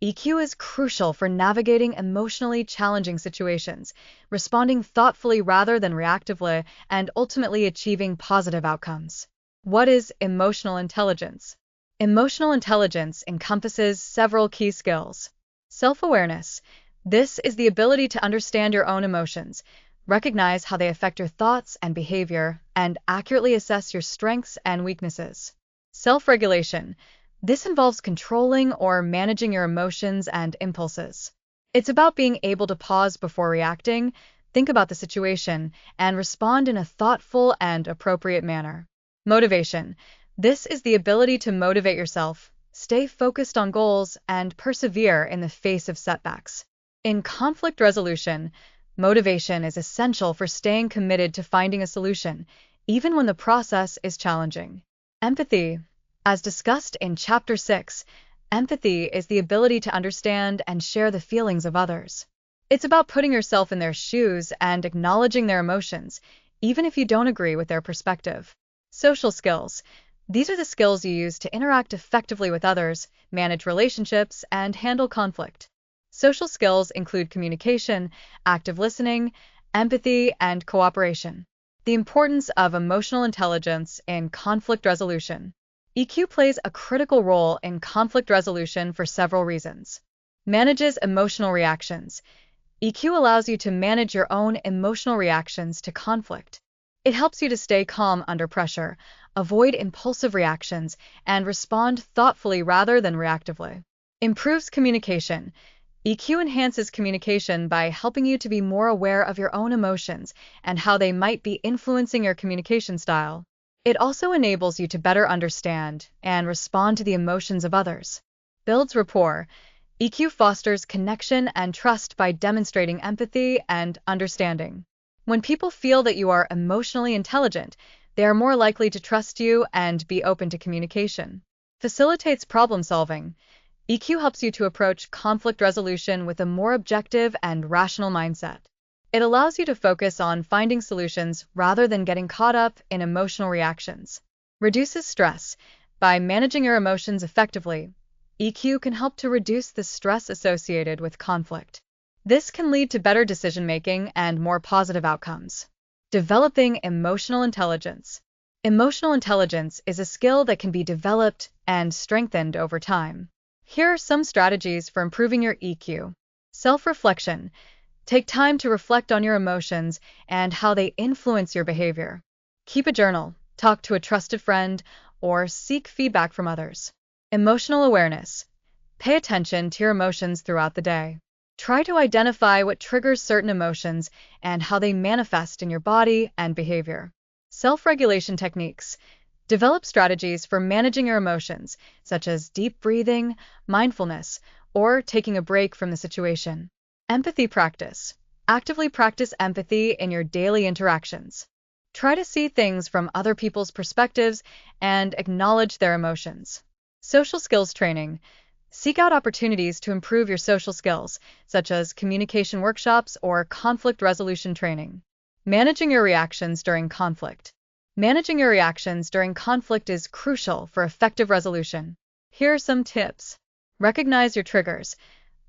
Speaker 1: EQ is crucial for navigating emotionally challenging situations, responding thoughtfully rather than reactively, and ultimately achieving positive outcomes. What is emotional intelligence? Emotional intelligence encompasses several key skills. Self-awareness. This is the ability to understand your own emotions, recognize how they affect your thoughts and behavior, and accurately assess your strengths and weaknesses. Self-regulation. This involves controlling or managing your emotions and impulses. It's about being able to pause before reacting, think about the situation, and respond in a thoughtful and appropriate manner. Motivation. This is the ability to motivate yourself, stay focused on goals, and persevere in the face of setbacks. In conflict resolution, motivation is essential for staying committed to finding a solution, even when the process is challenging. Empathy. As discussed in Chapter 6, empathy is the ability to understand and share the feelings of others. It's about putting yourself in their shoes and acknowledging their emotions, even if you don't agree with their perspective. Social skills. These are the skills you use to interact effectively with others, manage relationships, and handle conflict. Social skills include communication, active listening, empathy, and cooperation. The importance of emotional intelligence in conflict resolution. EQ plays a critical role in conflict resolution for several reasons. Manages emotional reactions. EQ allows you to manage your own emotional reactions to conflict. It helps you to stay calm under pressure, avoid impulsive reactions, and respond thoughtfully rather than reactively. Improves communication. EQ enhances communication by helping you to be more aware of your own emotions and how they might be influencing your communication style. It also enables you to better understand and respond to the emotions of others. Builds rapport. EQ fosters connection and trust by demonstrating empathy and understanding. When people feel that you are emotionally intelligent, they are more likely to trust you and be open to communication. Facilitates problem solving. EQ helps you to approach conflict resolution with a more objective and rational mindset. It allows you to focus on finding solutions rather than getting caught up in emotional reactions. Reduces stress. By managing your emotions effectively, EQ can help to reduce the stress associated with conflict. This can lead to better decision-making and more positive outcomes. Developing emotional intelligence. Emotional intelligence is a skill that can be developed and strengthened over time. Here are some strategies for improving your EQ. Self-reflection. Take time to reflect on your emotions and how they influence your behavior. Keep a journal, talk to a trusted friend, or seek feedback from others. Emotional awareness. Pay attention to your emotions throughout the day. Try to identify what triggers certain emotions and how they manifest in your body and behavior. Self-regulation techniques. Develop strategies for managing your emotions, such as deep breathing, mindfulness, or taking a break from the situation. Empathy practice. Actively practice empathy in your daily interactions. Try to see things from other people's perspectives and acknowledge their emotions. Social skills training. Seek out opportunities to improve your social skills, such as communication workshops or conflict resolution training. Managing your reactions during conflict. Managing your reactions during conflict is crucial for effective resolution. Here are some tips. Recognize your triggers.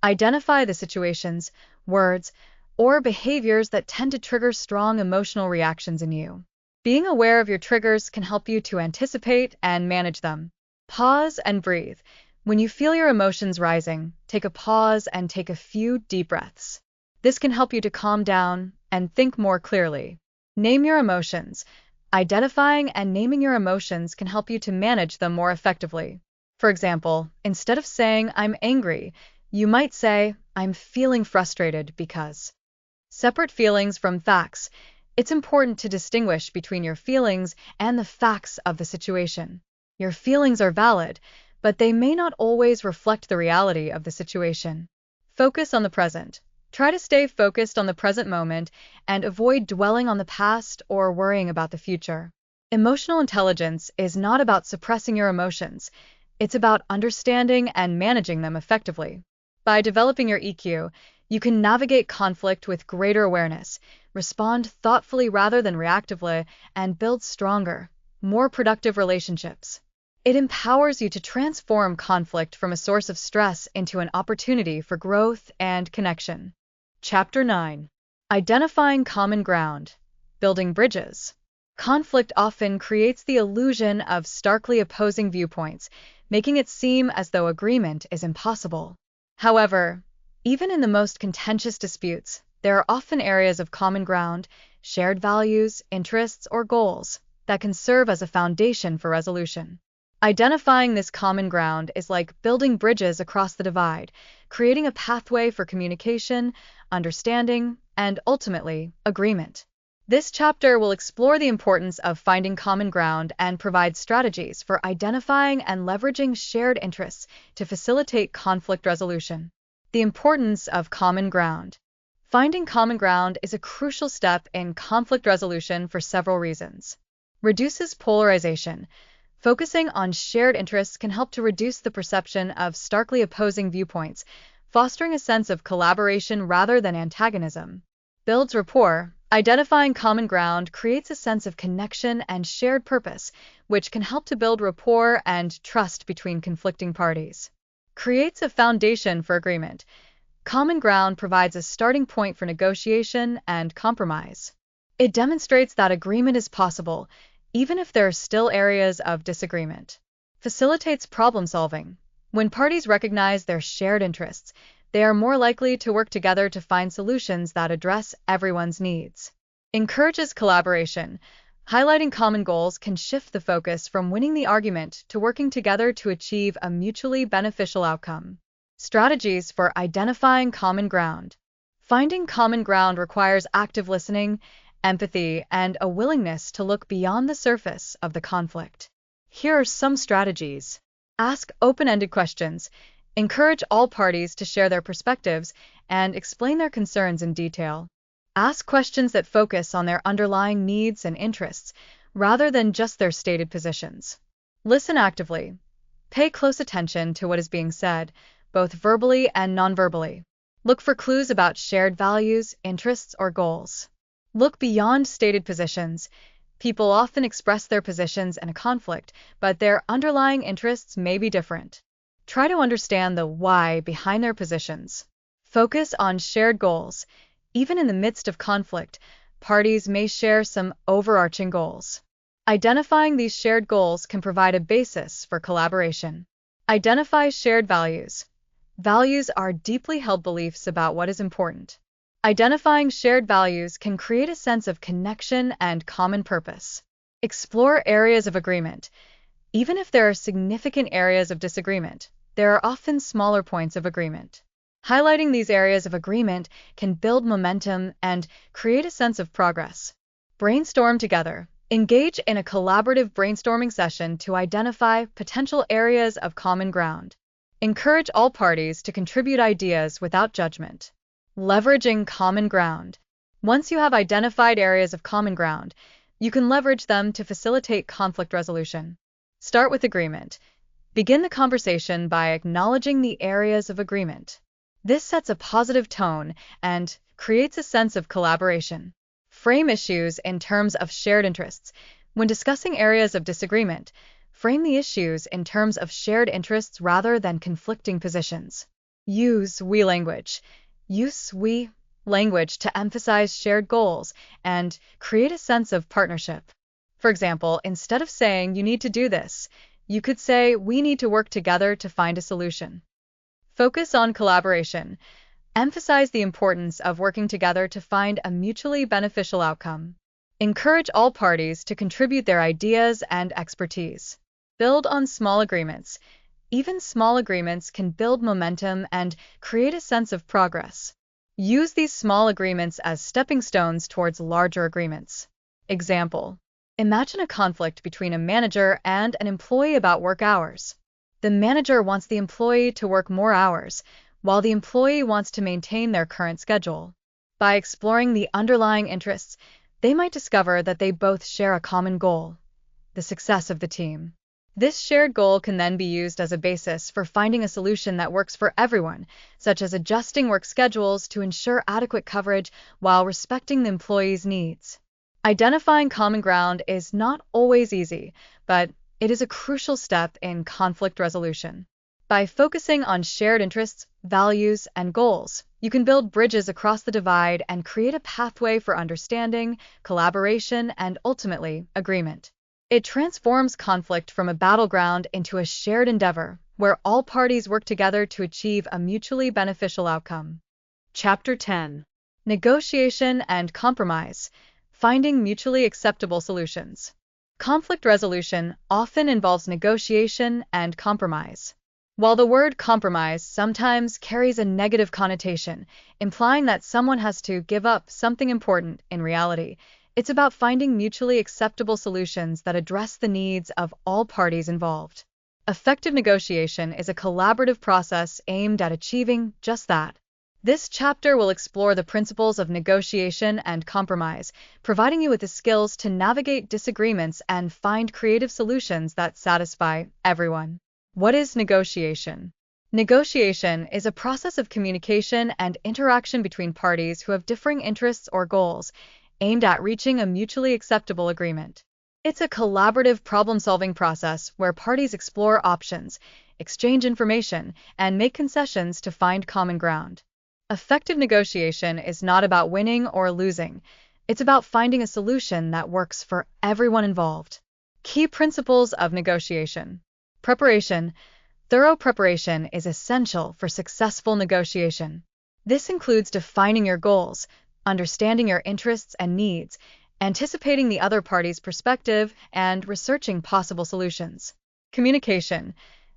Speaker 1: Identify the situations, words, or behaviors that tend to trigger strong emotional reactions in you. Being aware of your triggers can help you to anticipate and manage them. Pause and breathe. When you feel your emotions rising, take a pause and take a few deep breaths. This can help you to calm down and think more clearly. Name your emotions. Identifying and naming your emotions can help you to manage them more effectively. For example, instead of saying, "I'm angry," you might say, "I'm feeling frustrated because." Separate feelings from facts. It's important to distinguish between your feelings and the facts of the situation. Your feelings are valid, but they may not always reflect the reality of the situation. Focus on the present. Try to stay focused on the present moment and avoid dwelling on the past or worrying about the future. Emotional intelligence is not about suppressing your emotions. It's about understanding and managing them effectively. By developing your EQ, you can navigate conflict with greater awareness, respond thoughtfully rather than reactively, and build stronger, more productive relationships. It empowers you to transform conflict from a source of stress into an opportunity for growth and connection. Chapter 9. Identifying common ground. Building bridges. Conflict often creates the illusion of starkly opposing viewpoints, making it seem as though agreement is impossible. However, even in the most contentious disputes, there are often areas of common ground, shared values, interests, or goals that can serve as a foundation for resolution. Identifying this common ground is like building bridges across the divide, creating a pathway for communication, understanding, and ultimately, agreement. This chapter will explore the importance of finding common ground and provide strategies for identifying and leveraging shared interests to facilitate conflict resolution. The importance of common ground. Finding common ground is a crucial step in conflict resolution for several reasons. Reduces polarization. Focusing on shared interests can help to reduce the perception of starkly opposing viewpoints, fostering a sense of collaboration rather than antagonism. Builds rapport. Identifying common ground creates a sense of connection and shared purpose, which can help to build rapport and trust between conflicting parties. Creates a foundation for agreement. Common ground provides a starting point for negotiation and compromise. It demonstrates that agreement is possible, even if there are still areas of disagreement. facilitates problem solving. When parties recognize their shared interests, they are more likely to work together to find solutions that address everyone's needs. Encourages collaboration. Highlighting common goals can shift the focus from winning the argument to working together to achieve a mutually beneficial outcome. Strategies for identifying common ground. Finding common ground requires active listening, empathy, and a willingness to look beyond the surface of the conflict. Here are some strategies. Ask open-ended questions. Encourage all parties to share their perspectives and explain their concerns in detail. Ask questions that focus on their underlying needs and interests, rather than just their stated positions. Listen actively. Pay close attention to what is being said, both verbally and non-verbally. Look for clues about shared values, interests, or goals. Look beyond stated positions. People often express their positions in a conflict, but their underlying interests may be different. Try to understand the why behind their positions. Focus on shared goals. Even in the midst of conflict, parties may share some overarching goals. Identifying these shared goals can provide a basis for collaboration. Identify shared values. Values are deeply held beliefs about what is important. Identifying shared values can create a sense of connection and common purpose. Explore areas of agreement. Even if there are significant areas of disagreement, there are often smaller points of agreement. Highlighting these areas of agreement can build momentum and create a sense of progress. Brainstorm together. Engage in a collaborative brainstorming session to identify potential areas of common ground. Encourage all parties to contribute ideas without judgment. Leveraging common ground. Once you have identified areas of common ground, you can leverage them to facilitate conflict resolution. Start with agreement. Begin the conversation by acknowledging the areas of agreement. This sets a positive tone and creates a sense of collaboration. Frame issues in terms of shared interests. When discussing areas of disagreement, frame the issues in terms of shared interests rather than conflicting positions. Use we language. Use we language to emphasize shared goals and create a sense of partnership. For example, instead of saying you need to do this, you could say we need to work together to find a solution. Focus on collaboration. Emphasize the importance of working together to find a mutually beneficial outcome. Encourage all parties to contribute their ideas and expertise. Build on small agreements. Even small agreements can build momentum and create a sense of progress. Use these small agreements as stepping stones towards larger agreements. Example: imagine a conflict between a manager and an employee about work hours. The manager wants the employee to work more hours, while the employee wants to maintain their current schedule. By exploring the underlying interests, they might discover that they both share a common goal: the success of the team. This shared goal can then be used as a basis for finding a solution that works for everyone, such as adjusting work schedules to ensure adequate coverage while respecting the employee's needs. Identifying common ground is not always easy, but it is a crucial step in conflict resolution. By focusing on shared interests, values, and goals, you can build bridges across the divide and create a pathway for understanding, collaboration, and ultimately, agreement. It transforms conflict from a battleground into a shared endeavor, where all parties work together to achieve a mutually beneficial outcome.
Speaker 2: Chapter 10.
Speaker 1: Negotiation and compromise. Finding mutually acceptable solutions. Conflict resolution often involves negotiation and compromise. While the word compromise sometimes carries a negative connotation, implying that someone has to give up something important, in reality, it's about finding mutually acceptable solutions that address the needs of all parties involved. Effective negotiation is a collaborative process aimed at achieving just that. This chapter will explore the principles of negotiation and compromise, providing you with the skills to navigate disagreements and find creative solutions that satisfy everyone. What is negotiation? Negotiation is a process of communication and interaction between parties who have differing interests or goals, aimed at reaching a mutually acceptable agreement. It's a collaborative problem-solving process where parties explore options, exchange information, and make concessions to find common ground. Effective negotiation is not about winning or losing. It's about finding a solution that works for everyone involved. Key principles of negotiation. Preparation. Thorough preparation is essential for successful negotiation. This includes defining your goals, understanding your interests and needs, anticipating the other party's perspective, and researching possible solutions. Communication.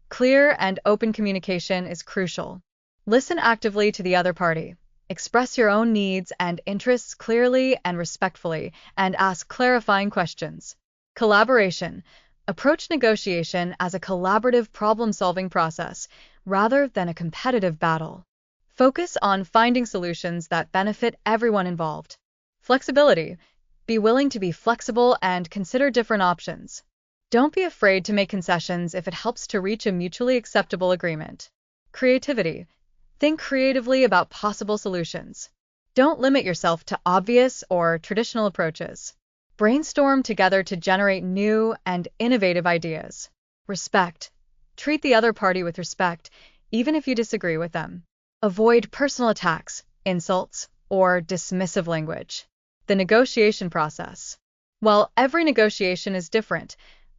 Speaker 1: Clear and open communication is crucial. Listen actively to the other party. Express your own needs and interests clearly and respectfully, and ask clarifying questions. Collaboration. Approach negotiation as a collaborative problem-solving process rather than a competitive battle. Focus on finding solutions that benefit everyone involved. Flexibility. Be willing to be flexible and consider different options. Don't be afraid to make concessions if it helps to reach a mutually acceptable agreement. Creativity. Think creatively about possible solutions. Don't limit yourself to obvious or traditional approaches. Brainstorm together to generate new and innovative ideas. Respect. Treat the other party with respect, even if you disagree with them. Avoid personal attacks, insults, or dismissive language. The negotiation process. While every negotiation is different,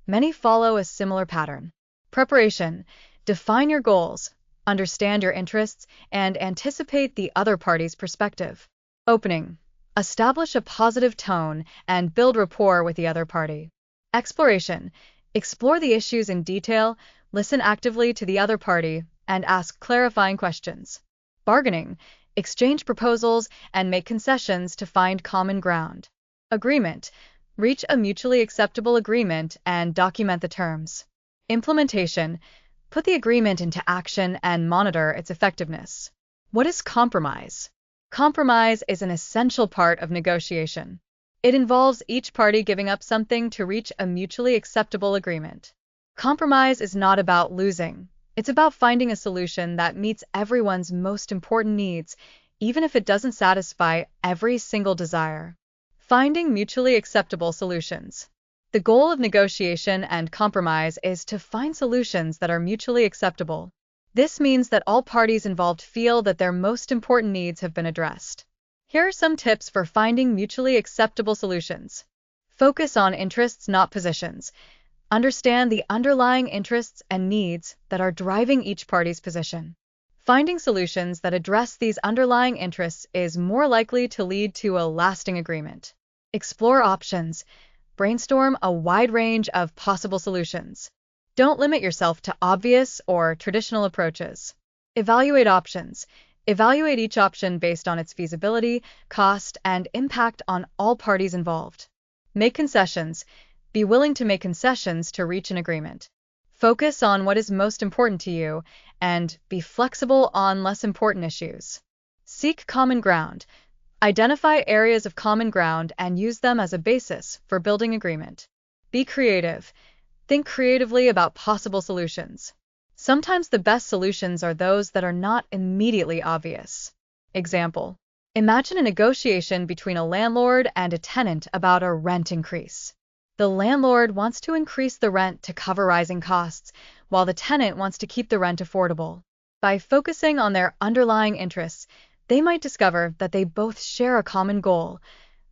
Speaker 1: many follow a similar pattern. Preparation. Define your goals, understand your interests, and anticipate the other party's perspective. Opening. Establish a positive tone and build rapport with the other party. Exploration. Explore the issues in detail, listen actively to the other party, and ask clarifying questions. Bargaining. Exchange proposals and make concessions to find common ground. Agreement. Reach a mutually acceptable agreement and document the terms. Implementation. Put the agreement into action and monitor its effectiveness. What is compromise? Compromise is an essential part of negotiation. It involves each party giving up something to reach a mutually acceptable agreement. Compromise is not about losing. It's about finding a solution that meets everyone's most important needs, even if it doesn't satisfy every single desire. Finding mutually acceptable solutions. The goal of negotiation and compromise is to find solutions that are mutually acceptable. This means that all parties involved feel that their most important needs have been addressed. Here are some tips for finding mutually acceptable solutions. Focus on interests, not positions. Understand the underlying interests and needs that are driving each party's position. Finding solutions that address these underlying interests is more likely to lead to a lasting agreement. Explore options. Brainstorm a wide range of possible solutions. Don't limit yourself to obvious or traditional approaches. Evaluate options. Evaluate each option based on its feasibility, cost, and impact on all parties involved. Make concessions. Be willing to make concessions to reach an agreement. Focus on what is most important to you, and be flexible on less important issues. Seek common ground. Identify areas of common ground and use them as a basis for building agreement. Be creative. Think creatively about possible solutions. Sometimes the best solutions are those that are not immediately obvious. Example: imagine a negotiation between a landlord and a tenant about a rent increase. The landlord wants to increase the rent to cover rising costs, while the tenant wants to keep the rent affordable. By focusing on their underlying interests, they might discover that they both share a common goal: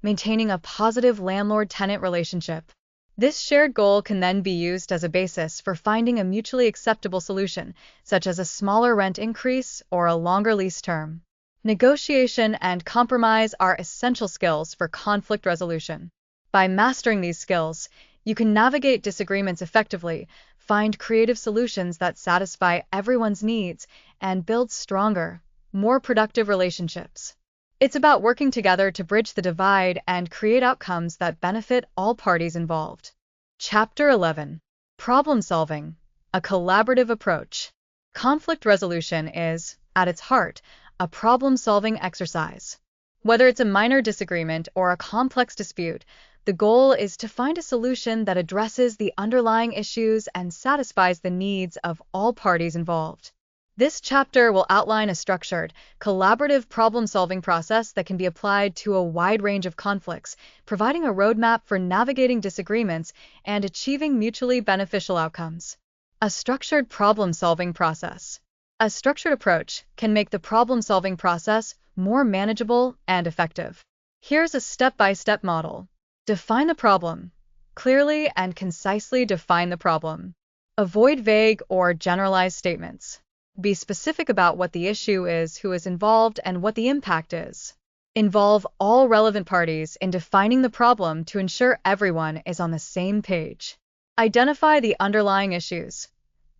Speaker 1: maintaining a positive landlord-tenant relationship. This shared goal can then be used as a basis for finding a mutually acceptable solution, such as a smaller rent increase or a longer lease term. Negotiation and compromise are essential skills for conflict resolution. By mastering these skills, you can navigate disagreements effectively, find creative solutions that satisfy everyone's needs, and build stronger, more productive relationships. It's about working together to bridge the divide and create outcomes that benefit all parties involved. Chapter 11. Problem Solving, a Collaborative Approach. Conflict resolution is, at its heart, a problem-solving exercise. Whether it's a minor disagreement or a complex dispute, the goal is to find a solution that addresses the underlying issues and satisfies the needs of all parties involved. This chapter will outline a structured, collaborative problem-solving process that can be applied to a wide range of conflicts, providing a roadmap for navigating disagreements and achieving mutually beneficial outcomes. A structured problem-solving process. A structured approach can make the problem-solving process more manageable and effective. Here's a step-by-step model. Define the problem. Clearly and concisely define the problem. Avoid vague or generalized statements. Be specific about what the issue is, who is involved, and what the impact is. Involve all relevant parties in defining the problem to ensure everyone is on the same page. Identify the underlying issues.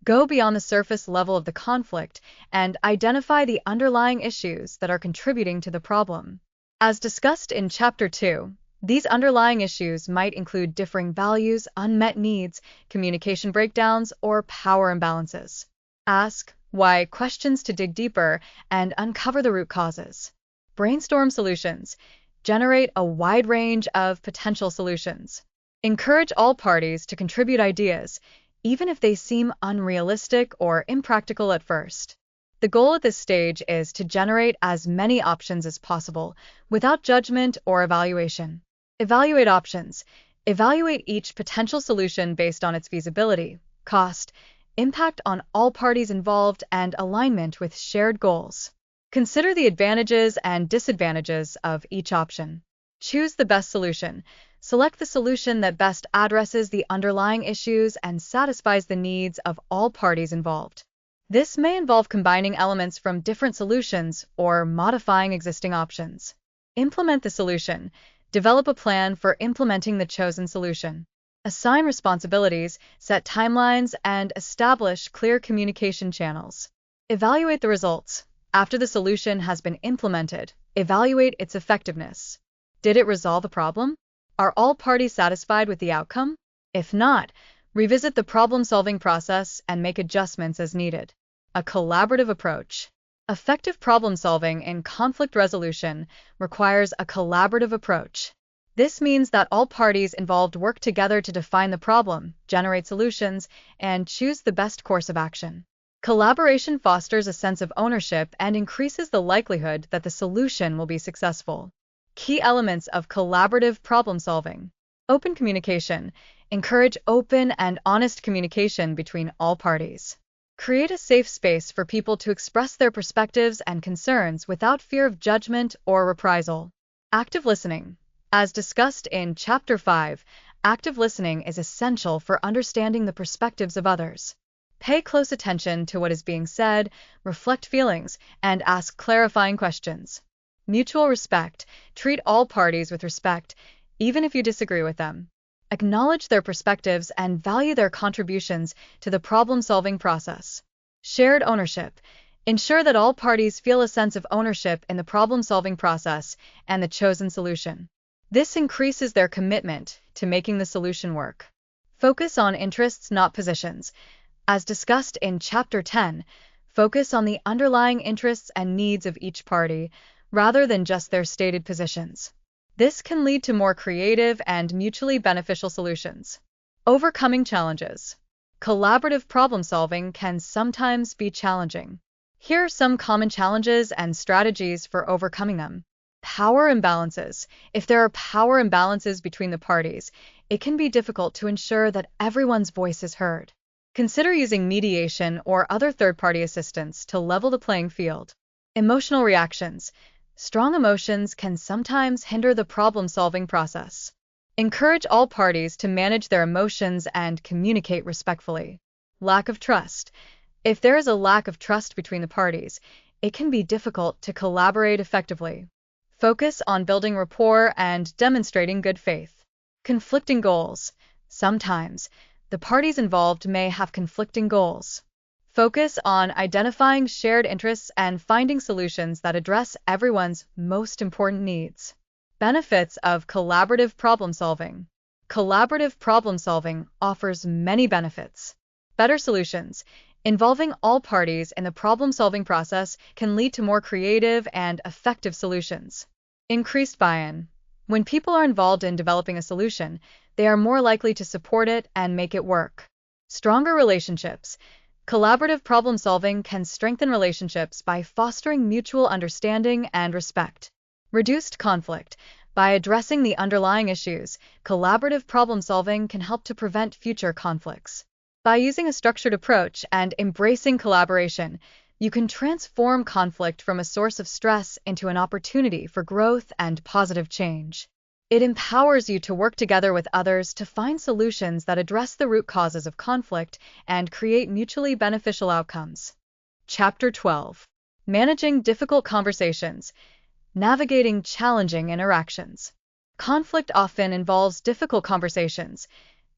Speaker 1: Go beyond the surface level of the conflict and identify the underlying issues that are contributing to the problem. As discussed in Chapter 2, these underlying issues might include differing values, unmet needs, communication breakdowns, or power imbalances. Ask why questions to dig deeper and uncover the root causes. Brainstorm solutions. Generate a wide range of potential solutions. Encourage all parties to contribute ideas, even if they seem unrealistic or impractical at first. The goal at this stage is to generate as many options as possible without judgment or evaluation. Evaluate options. Evaluate each potential solution based on its feasibility, cost, impact on all parties involved, and alignment with shared goals. Consider the advantages and disadvantages of each option. Choose the best solution. Select the solution that best addresses the underlying issues and satisfies the needs of all parties involved. This may involve combining elements from different solutions or modifying existing options. Implement the solution. Develop a plan for implementing the chosen solution. Assign responsibilities, set timelines, and establish clear communication channels. Evaluate the results. After the solution has been implemented, evaluate its effectiveness. Did it resolve a problem? Are all parties satisfied with the outcome? If not, revisit the problem-solving process and make adjustments as needed. A collaborative approach. Effective problem-solving in conflict resolution requires a collaborative approach. This means that all parties involved work together to define the problem, generate solutions, and choose the best course of action. Collaboration fosters a sense of ownership and increases the likelihood that the solution will be successful. Key elements of collaborative problem-solving. Open communication. Encourage open and honest communication between all parties. Create a safe space for people to express their perspectives and concerns without fear of judgment or reprisal. Active listening. As discussed in Chapter 5, active listening is essential for understanding the perspectives of others. Pay close attention to what is being said, reflect feelings, and ask clarifying questions. Mutual respect. Treat all parties with respect, even if you disagree with them. Acknowledge their perspectives and value their contributions to the problem-solving process. Shared ownership. Ensure that all parties feel a sense of ownership in the problem-solving process and the chosen solution. This increases their commitment to making the solution work. Focus on interests, not positions. As discussed in Chapter 10, focus on the underlying interests and needs of each party, rather than just their stated positions. This can lead to more creative and mutually beneficial solutions. Overcoming challenges. Collaborative problem-solving can sometimes be challenging. Here are some common challenges and strategies for overcoming them. Power imbalances. If there are power imbalances between the parties, it can be difficult to ensure that everyone's voice is heard. Consider using mediation or other third-party assistance to level the playing field. Emotional reactions. Strong emotions can sometimes hinder the problem-solving process. Encourage all parties to manage their emotions and communicate respectfully. Lack of trust. If there is a lack of trust between the parties, it can be difficult to collaborate effectively. Focus on building rapport and demonstrating good faith. Conflicting goals. Sometimes, the parties involved may have conflicting goals. Focus on identifying shared interests and finding solutions that address everyone's most important needs. Benefits of collaborative problem-solving. Collaborative problem-solving offers many benefits. Better solutions. Involving all parties in the problem-solving process can lead to more creative and effective solutions. Increased buy-in. When people are involved in developing a solution, they are more likely to support it and make it work. Stronger relationships. Collaborative problem-solving can strengthen relationships by fostering mutual understanding and respect. Reduced conflict. By addressing the underlying issues, collaborative problem-solving can help to prevent future conflicts. By using a structured approach and embracing collaboration, you can transform conflict from a source of stress into an opportunity for growth and positive change. It empowers you to work together with others to find solutions that address the root causes of conflict and create mutually beneficial outcomes. Chapter 12. Managing difficult conversations, navigating challenging interactions. Conflict often involves difficult conversations.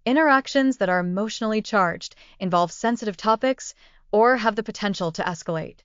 Speaker 1: Interactions that are emotionally charged, involve sensitive topics, or have the potential to escalate.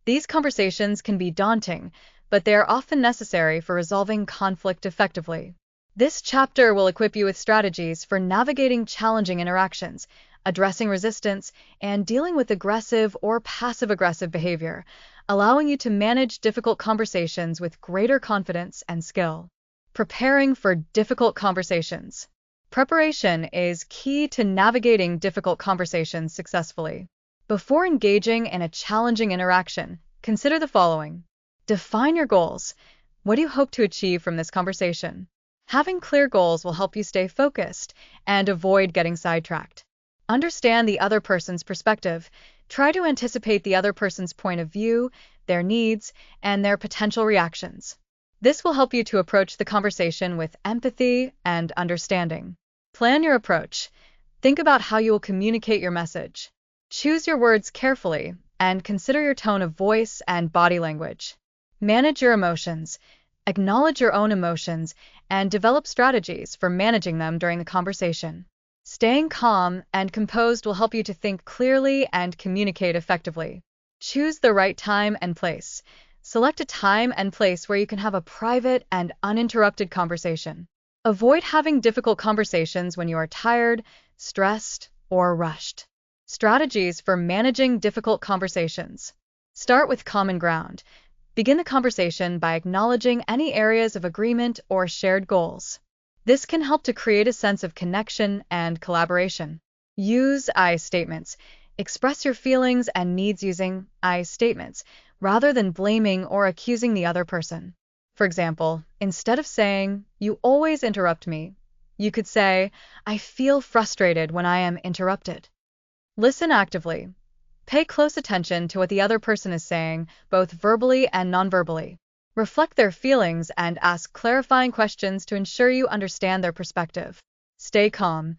Speaker 1: These conversations can be daunting, but they are often necessary for resolving conflict effectively. This chapter will equip you with strategies for navigating challenging interactions, addressing resistance, and dealing with aggressive or passive-aggressive behavior, allowing you to manage difficult conversations with greater confidence and skill. Preparing for difficult conversations. Preparation is key to navigating difficult conversations successfully. Before engaging in a challenging interaction, consider the following. Define your goals. What do you hope to achieve from this conversation? Having clear goals will help you stay focused and avoid getting sidetracked. Understand the other person's perspective. Try to anticipate the other person's point of view, their needs, and their potential reactions. This will help you to approach the conversation with empathy and understanding. Plan your approach. Think about how you will communicate your message. Choose your words carefully and consider your tone of voice and body language. Manage your emotions. Acknowledge your own emotions and develop strategies for managing them during the conversation. Staying calm and composed will help you to think clearly and communicate effectively. Choose the right time and place. Select a time and place where you can have a private and uninterrupted conversation. Avoid having difficult conversations when you are tired, stressed, or rushed. Strategies for managing difficult conversations. Start with common ground. Begin the conversation by acknowledging any areas of agreement or shared goals. This can help to create a sense of connection and collaboration. Use I statements. Express your feelings and needs using I statements, rather than blaming or accusing the other person. For example, instead of saying, "You always interrupt me," you could say, "I feel frustrated when I am interrupted." Listen actively. Pay close attention to what the other person is saying, both verbally and nonverbally. Reflect their feelings and ask clarifying questions to ensure you understand their perspective. Stay calm.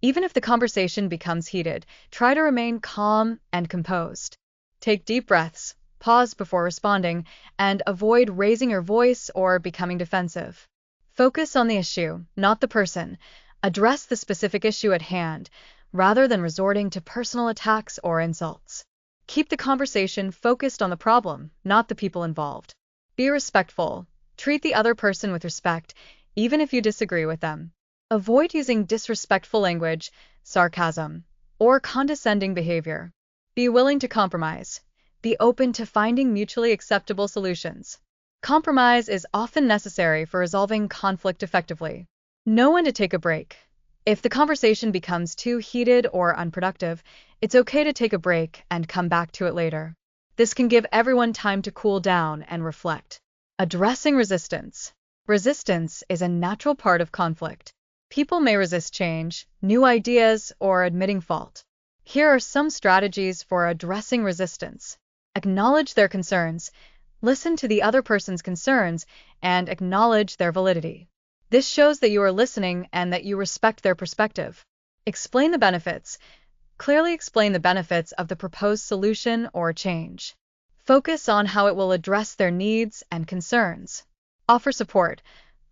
Speaker 1: Even if the conversation becomes heated, try to remain calm and composed. Take deep breaths. Pause before responding, and avoid raising your voice or becoming defensive. Focus on the issue, not the person. Address the specific issue at hand, rather than resorting to personal attacks or insults. Keep the conversation focused on the problem, not the people involved. Be respectful. Treat the other person with respect, even if you disagree with them. Avoid using disrespectful language, sarcasm, or condescending behavior. Be willing to compromise. Be open to finding mutually acceptable solutions. Compromise is often necessary for resolving conflict effectively. Know when to take a break. If the conversation becomes too heated or unproductive, it's okay to take a break and come back to it later. This can give everyone time to cool down and reflect. Addressing resistance. Resistance is a natural part of conflict. People may resist change, new ideas, or admitting fault. Here are some strategies for addressing resistance. Acknowledge their concerns. Listen to the other person's concerns and acknowledge their validity. This shows that you are listening and that you respect their perspective. Explain the benefits. Clearly explain the benefits of the proposed solution or change. Focus on how it will address their needs and concerns. Offer support.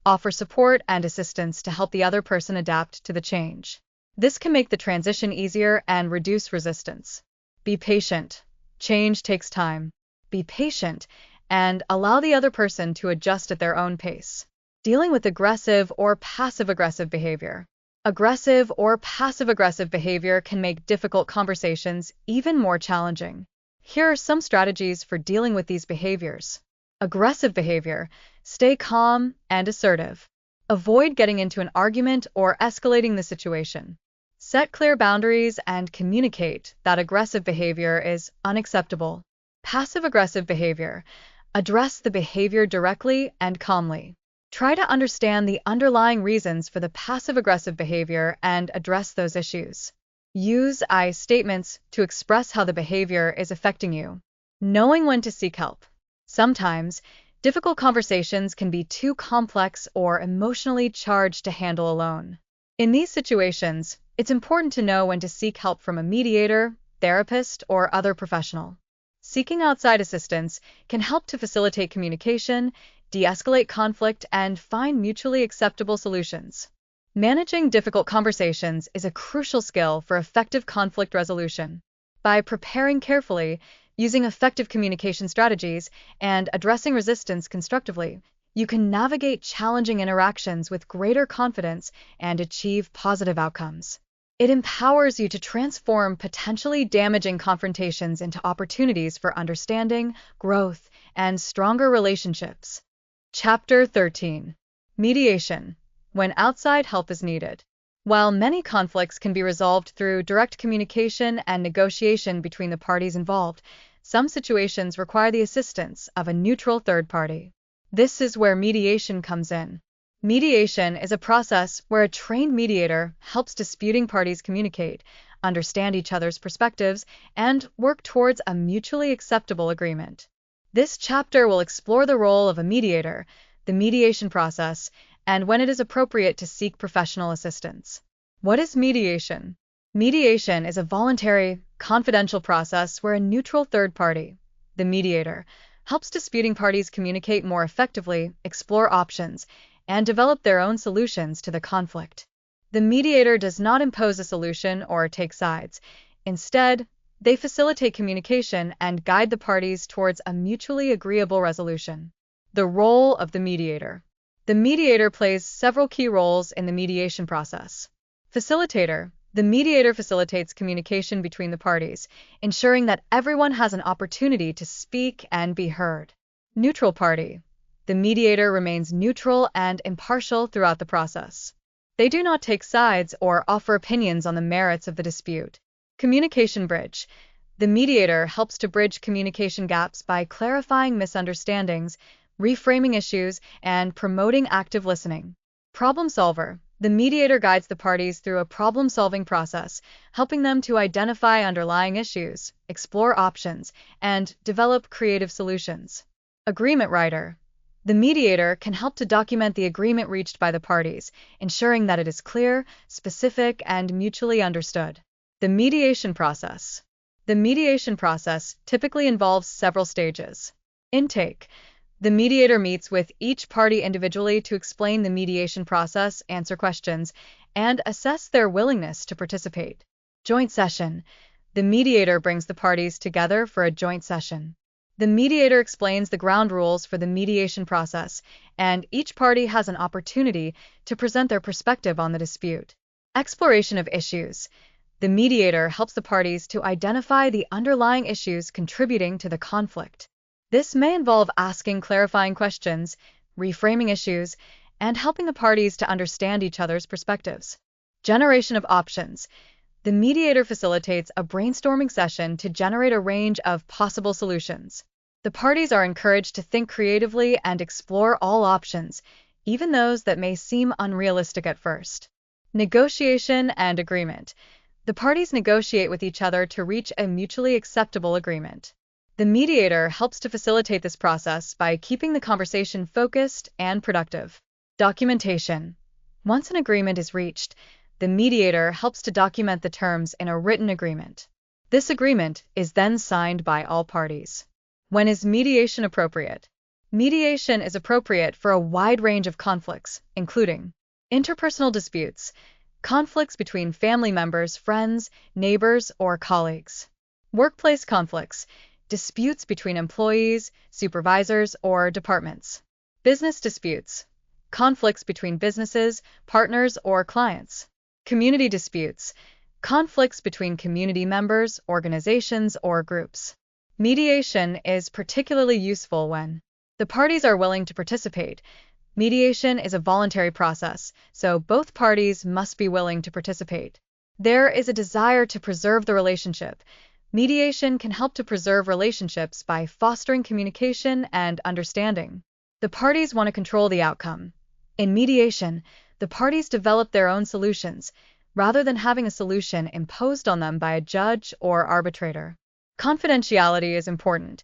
Speaker 1: Offer support and assistance to help the other person adapt to the change. This can make the transition easier and reduce resistance. Be patient. Change takes time. Be patient and allow the other person to adjust at their own pace. Dealing with aggressive or passive-aggressive behavior. Aggressive or passive-aggressive behavior can make difficult conversations even more challenging. Here are some strategies for dealing with these behaviors. Aggressive behavior. Stay calm and assertive. Avoid getting into an argument or escalating the situation. Set clear boundaries and communicate that aggressive behavior is unacceptable. Passive-aggressive behavior. Address the behavior directly and calmly. Try to understand the underlying reasons for the passive-aggressive behavior and address those issues. Use I statements to express how the behavior is affecting you. Knowing when to seek help. Sometimes, Difficult conversations can be too complex or emotionally charged to handle alone. In these situations, it's important to know when to seek help from a mediator, therapist, or other professional. Seeking outside assistance can help to facilitate communication, de-escalate conflict, and find mutually acceptable solutions. Managing difficult conversations is a crucial skill for effective conflict resolution. By preparing carefully, using effective communication strategies, and addressing resistance constructively, you can navigate challenging interactions with greater confidence and achieve positive outcomes. It empowers you to transform potentially damaging confrontations into opportunities for understanding, growth, and stronger relationships. Chapter 13. Mediation. When outside help is needed. While many conflicts can be resolved through direct communication and negotiation between the parties involved, some situations require the assistance of a neutral third party. This is where mediation comes in. Mediation is a process where a trained mediator helps disputing parties communicate, understand each other's perspectives, and work towards a mutually acceptable agreement. This chapter will explore the role of a mediator, the mediation process, and when it is appropriate to seek professional assistance. What is mediation? Mediation is a voluntary, confidential process where a neutral third party, the mediator, helps disputing parties communicate more effectively, explore options, and develop their own solutions to the conflict. The mediator does not impose a solution or take sides. Instead, they facilitate communication and guide the parties towards a mutually agreeable resolution. The role of the mediator. The mediator plays several key roles in the mediation process. Facilitator. The mediator facilitates communication between the parties, ensuring that everyone has an opportunity to speak and be heard. Neutral party. The mediator remains neutral and impartial throughout the process. They do not take sides or offer opinions on the merits of the dispute. Communication bridge. The mediator helps to bridge communication gaps by clarifying misunderstandings, reframing issues, and promoting active listening. Problem solver. The mediator guides the parties through a problem-solving process, helping them to identify underlying issues, explore options, and develop creative solutions. Agreement writer. The mediator can help to document the agreement reached by the parties, ensuring that it is clear, specific, and mutually understood. The mediation process. The mediation process typically involves several stages. Intake. The mediator meets with each party individually to explain the mediation process, answer questions, and assess their willingness to participate. Joint session. The mediator brings the parties together for a joint session. The mediator explains the ground rules for the mediation process, and each party has an opportunity to present their perspective on the dispute. Exploration of issues. The mediator helps the parties to identify the underlying issues contributing to the conflict. This may involve asking clarifying questions, reframing issues, and helping the parties to understand each other's perspectives. Generation of options. The mediator facilitates a brainstorming session to generate a range of possible solutions. The parties are encouraged to think creatively and explore all options, even those that may seem unrealistic at first. Negotiation and agreement. The parties negotiate with each other to reach a mutually acceptable agreement. The mediator helps to facilitate this process by keeping the conversation focused and productive. Documentation. Once an agreement is reached, the mediator helps to document the terms in a written agreement. This agreement is then signed by all parties. When is mediation appropriate? Mediation is appropriate for a wide range of conflicts, including interpersonal disputes, conflicts between family members, friends, neighbors, or colleagues. Workplace conflicts, disputes between employees, supervisors, or departments. Business disputes, conflicts between businesses, partners, or clients. Community disputes, conflicts between community members, organizations, or groups. Mediation is particularly useful when the parties are willing to participate. Mediation is a voluntary process, so both parties must be willing to participate. There is a desire to preserve the relationship. Mediation can help to preserve relationships by fostering communication and understanding. The parties want to control the outcome. In mediation, the parties develop their own solutions, rather than having a solution imposed on them by a judge or arbitrator. Confidentiality is important.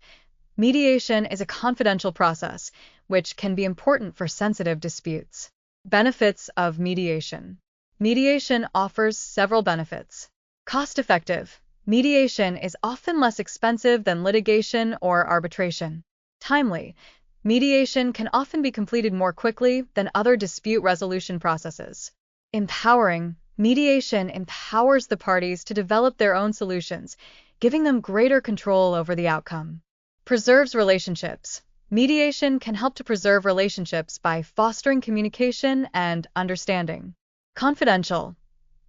Speaker 1: Mediation is a confidential process, which can be important for sensitive disputes. Benefits of mediation. Mediation offers several benefits. Cost-effective. Mediation is often less expensive than litigation or arbitration. Timely. Mediation can often be completed more quickly than other dispute resolution processes. Empowering. Mediation empowers the parties to develop their own solutions, giving them greater control over the outcome. Preserves relationships. Mediation can help to preserve relationships by fostering communication and understanding. Confidential.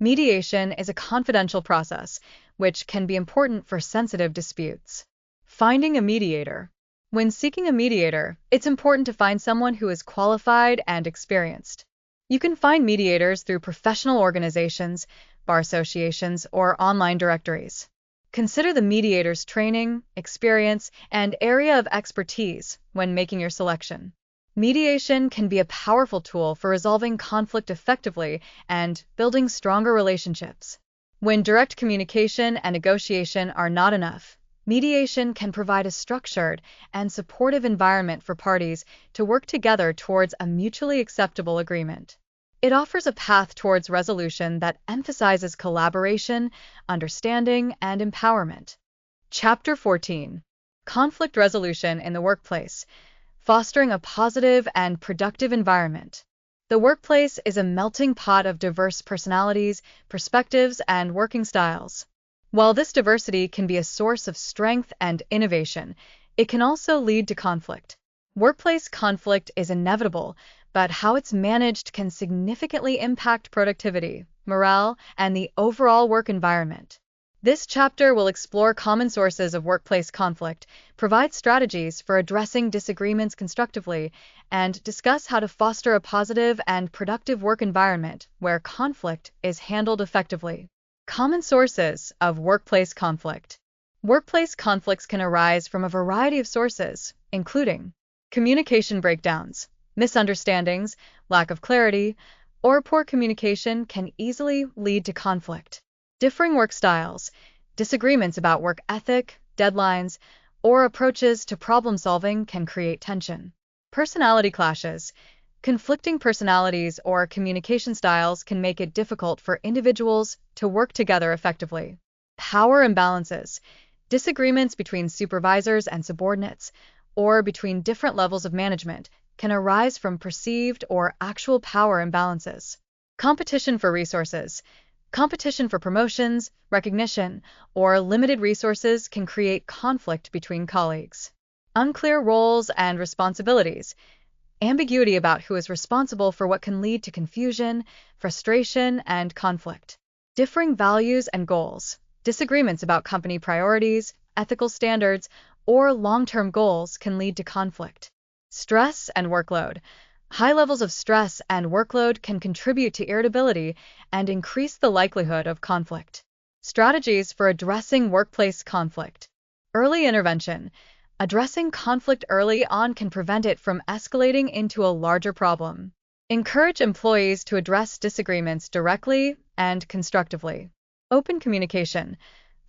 Speaker 1: Mediation is a confidential process, which can be important for sensitive disputes. Finding a mediator. When seeking a mediator, it's important to find someone who is qualified and experienced. You can find mediators through professional organizations, bar associations, or online directories. Consider the mediator's training, experience, and area of expertise when making your selection. Mediation can be a powerful tool for resolving conflict effectively and building stronger relationships. When direct communication and negotiation are not enough, mediation can provide a structured and supportive environment for parties to work together towards a mutually acceptable agreement. It offers a path towards resolution that emphasizes collaboration, understanding, and empowerment. Chapter 14. Conflict Resolution in the Workplace. Fostering a positive and productive environment. The workplace is a melting pot of diverse personalities, perspectives, and working styles. While this diversity can be a source of strength and innovation, it can also lead to conflict. Workplace conflict is inevitable, but how it's managed can significantly impact productivity, morale, and the overall work environment. This chapter will explore common sources of workplace conflict, provide strategies for addressing disagreements constructively, and discuss how to foster a positive and productive work environment where conflict is handled effectively. Common sources of workplace conflict. Workplace conflicts can arise from a variety of sources, including communication breakdowns, misunderstandings, lack of clarity, or poor communication can easily lead to conflict. Differing work styles, disagreements about work ethic, deadlines, or approaches to problem solving can create tension. Personality clashes. Conflicting personalities or communication styles can make it difficult for individuals to work together effectively. Power imbalances. Disagreements between supervisors and subordinates, or between different levels of management, can arise from perceived or actual power imbalances. Competition for resources. Competition for promotions, recognition, or limited resources can create conflict between colleagues. Unclear roles and responsibilities. Ambiguity about who is responsible for what can lead to confusion, frustration, and conflict. Differing values and goals. Disagreements about company priorities, ethical standards, or long-term goals can lead to conflict. Stress and workload. High levels of stress and workload can contribute to irritability and increase the likelihood of conflict. Strategies for addressing workplace conflict. Early intervention. Addressing conflict early on can prevent it from escalating into a larger problem. Encourage employees to address disagreements directly and constructively. Open communication.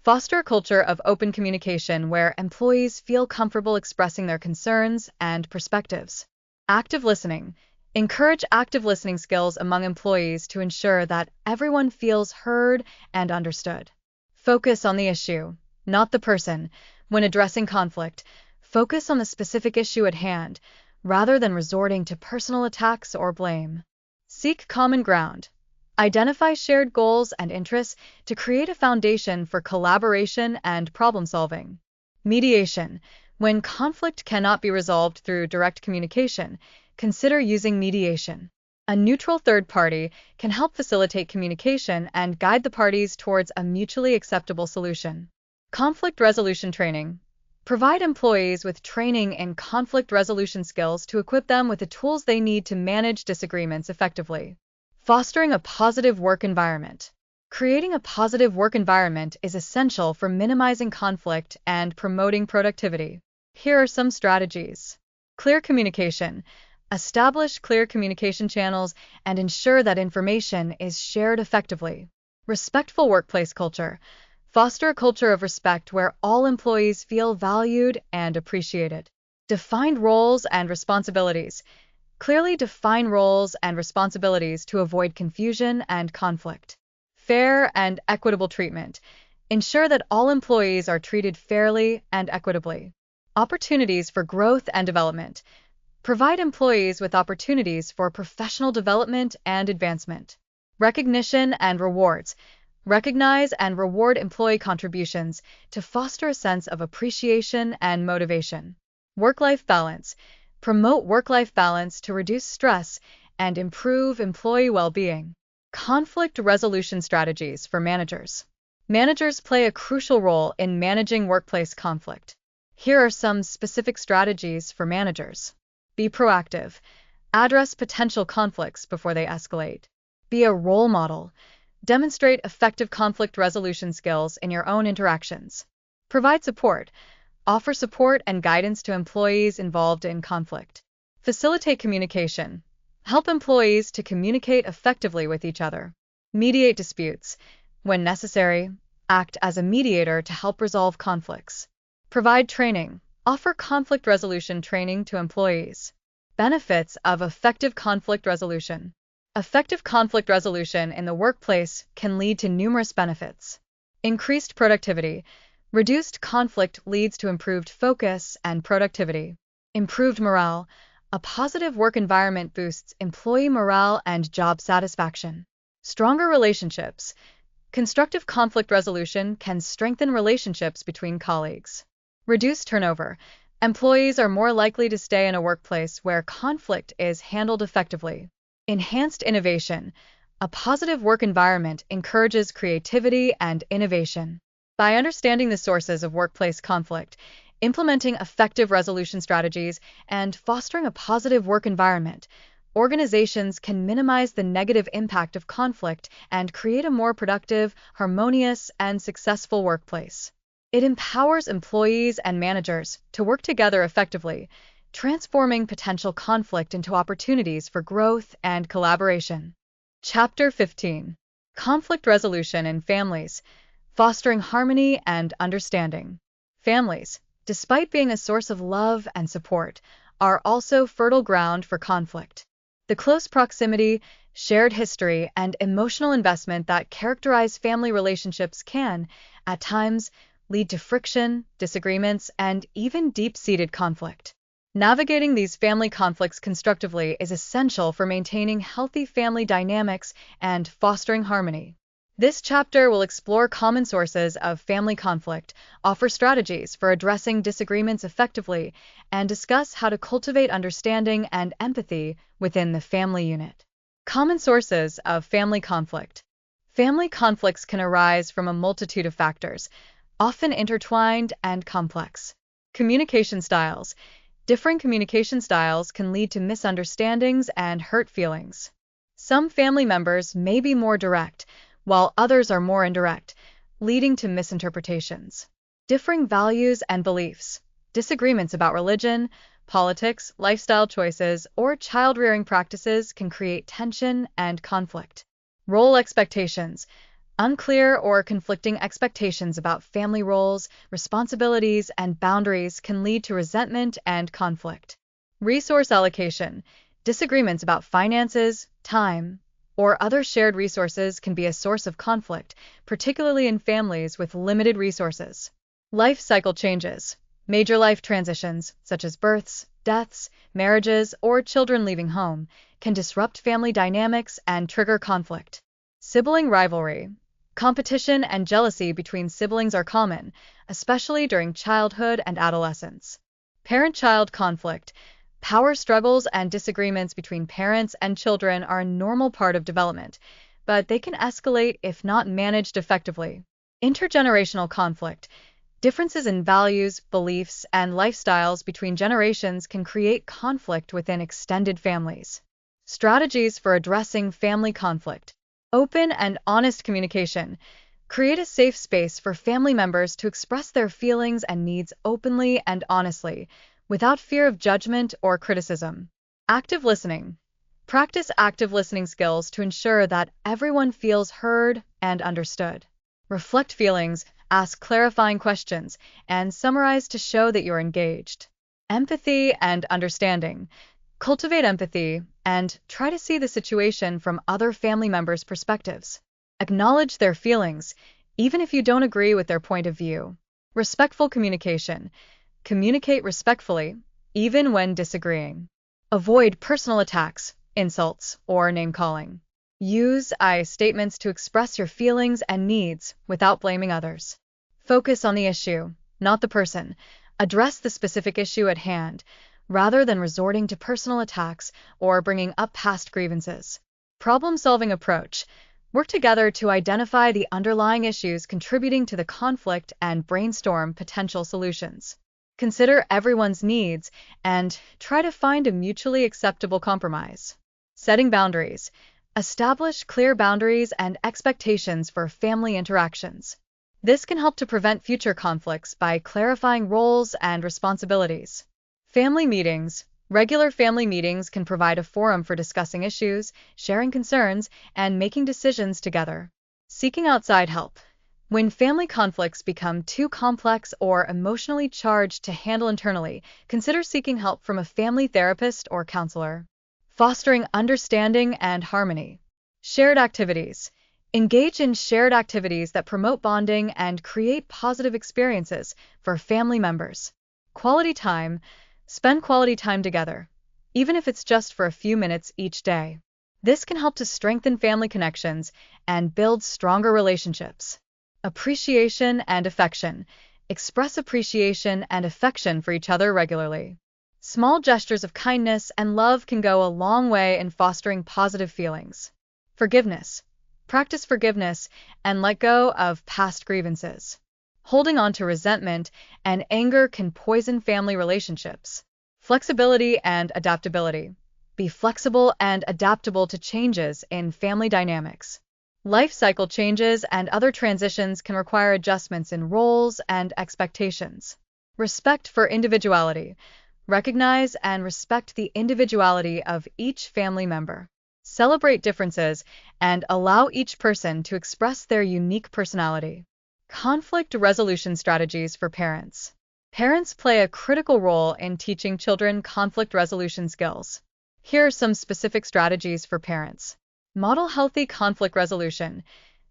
Speaker 1: Foster a culture of open communication where employees feel comfortable expressing their concerns and perspectives. Active listening. Encourage active listening skills among employees to ensure that everyone feels heard and understood. Focus on the issue, not the person. When addressing conflict, focus on the specific issue at hand, rather than resorting to personal attacks or blame. Seek common ground. Identify shared goals and interests to create a foundation for collaboration and problem solving. Mediation. When conflict cannot be resolved through direct communication, consider using mediation. A neutral third party can help facilitate communication and guide the parties towards a mutually acceptable solution. Conflict resolution training. Provide employees with training in conflict resolution skills to equip them with the tools they need to manage disagreements effectively. Fostering a positive work environment. Creating a positive work environment is essential for minimizing conflict and promoting productivity. Here are some strategies. Clear communication. Establish clear communication channels and ensure that information is shared effectively. Respectful workplace culture. Foster a culture of respect where all employees feel valued and appreciated. Defined roles and responsibilities. Clearly define roles and responsibilities to avoid confusion and conflict. Fair and equitable treatment. Ensure that all employees are treated fairly and equitably. Opportunities for growth and development. Provide employees with opportunities for professional development and advancement. Recognition and rewards. Recognize and reward employee contributions to foster a sense of appreciation and motivation. Work-life balance. Promote work-life balance to reduce stress and improve employee well-being. Conflict resolution strategies for managers. Managers play a crucial role in managing workplace conflict. Here are some specific strategies for managers. Be proactive. Address potential conflicts before they escalate. Be a role model. Demonstrate effective conflict resolution skills in your own interactions. Provide support. Offer support and guidance to employees involved in conflict. Facilitate communication. Help employees to communicate effectively with each other. Mediate disputes. When necessary, act as a mediator to help resolve conflicts. Provide training. Offer conflict resolution training to employees. Benefits of effective conflict resolution. Effective conflict resolution in the workplace can lead to numerous benefits. Increased productivity. Reduced conflict leads to improved focus and productivity. Improved morale. A positive work environment boosts employee morale and job satisfaction. Stronger relationships. Constructive conflict resolution can strengthen relationships between colleagues. Reduced turnover. Employees are more likely to stay in a workplace where conflict is handled effectively. Enhanced innovation. A positive work environment encourages creativity and innovation. By understanding the sources of workplace conflict, implementing effective resolution strategies, and fostering a positive work environment, organizations can minimize the negative impact of conflict and create a more productive, harmonious, and successful workplace. It empowers employees and managers to work together effectively, transforming potential conflict into opportunities for growth and collaboration. Chapter 15. Conflict Resolution in Families. Fostering harmony and understanding. Families, despite being a source of love and support, are also fertile ground for conflict. The close proximity, shared history, and emotional investment that characterize family relationships can, at times, lead to friction, disagreements, and even deep-seated conflict. Navigating these family conflicts constructively is essential for maintaining healthy family dynamics and fostering harmony. This chapter will explore common sources of family conflict, offer strategies for addressing disagreements effectively, and discuss how to cultivate understanding and empathy within the family unit. Common sources of family conflict. Family conflicts can arise from a multitude of factors, often intertwined and complex. Communication styles. Differing communication styles can lead to misunderstandings and hurt feelings. Some family members may be more direct, while others are more indirect, leading to misinterpretations. Differing values and beliefs. Disagreements about religion, politics, lifestyle choices, or child-rearing practices can create tension and conflict. Role expectations. Unclear or conflicting expectations about family roles, responsibilities, and boundaries can lead to resentment and conflict. Resource allocation. Disagreements about finances, time, or other shared resources can be a source of conflict, particularly in families with limited resources. Life cycle changes. Major life transitions, such as births, deaths, marriages, or children leaving home, can disrupt family dynamics and trigger conflict. Sibling rivalry. Competition and jealousy between siblings are common, especially during childhood and adolescence. Parent-child conflict. Power struggles and disagreements between parents and children are a normal part of development, but they can escalate if not managed effectively. Intergenerational conflict. Differences in values, beliefs, and lifestyles between generations can create conflict within extended families. Strategies for addressing family conflict. Open and honest communication. Create a safe space for family members to express their feelings and needs openly and honestly, without fear of judgment or criticism. Active listening. Practice active listening skills to ensure that everyone feels heard and understood. Reflect feelings. ask clarifying questions, and summarize to show that you're engaged. Empathy and understanding. Cultivate empathy and try to see the situation from other family members' perspectives. Acknowledge their feelings, even if you don't agree with their point of view. Respectful communication. Communicate respectfully, even when disagreeing. Avoid personal attacks, insults, or name-calling. Use I statements to express your feelings and needs without blaming others. Focus on the issue, not the person. Address the specific issue at hand, rather than resorting to personal attacks or bringing up past grievances. Problem-solving approach. Work together to identify the underlying issues contributing to the conflict and brainstorm potential solutions. Consider everyone's needs and try to find a mutually acceptable compromise. Setting boundaries. Establish clear boundaries and expectations for family interactions. This can help to prevent future conflicts by clarifying roles and responsibilities. Family meetings. Regular family meetings can provide a forum for discussing issues, sharing concerns, and making decisions together. Seeking outside help. When family conflicts become too complex or emotionally charged to handle internally, consider seeking help from a family therapist or counselor. Fostering understanding and harmony. Shared activities. Engage in shared activities that promote bonding and create positive experiences for family members. Quality time. Spend quality time together, even if it's just for a few minutes each day. This can help to strengthen family connections and build stronger relationships. Appreciation and affection. Express appreciation and affection for each other regularly. Small gestures of kindness and love can go a long way in fostering positive feelings. Forgiveness. Practice forgiveness and let go of past grievances. Holding on to resentment and anger can poison family relationships. Flexibility and adaptability. Be flexible and adaptable to changes in family dynamics. Life cycle changes and other transitions can require adjustments in roles and expectations. Respect for individuality. Recognize and respect the individuality of each family member. Celebrate differences and allow each person to express their unique personality. Conflict resolution strategies for parents. Parents play a critical role in teaching children conflict resolution skills. Here are some specific strategies for parents. Model healthy conflict resolution.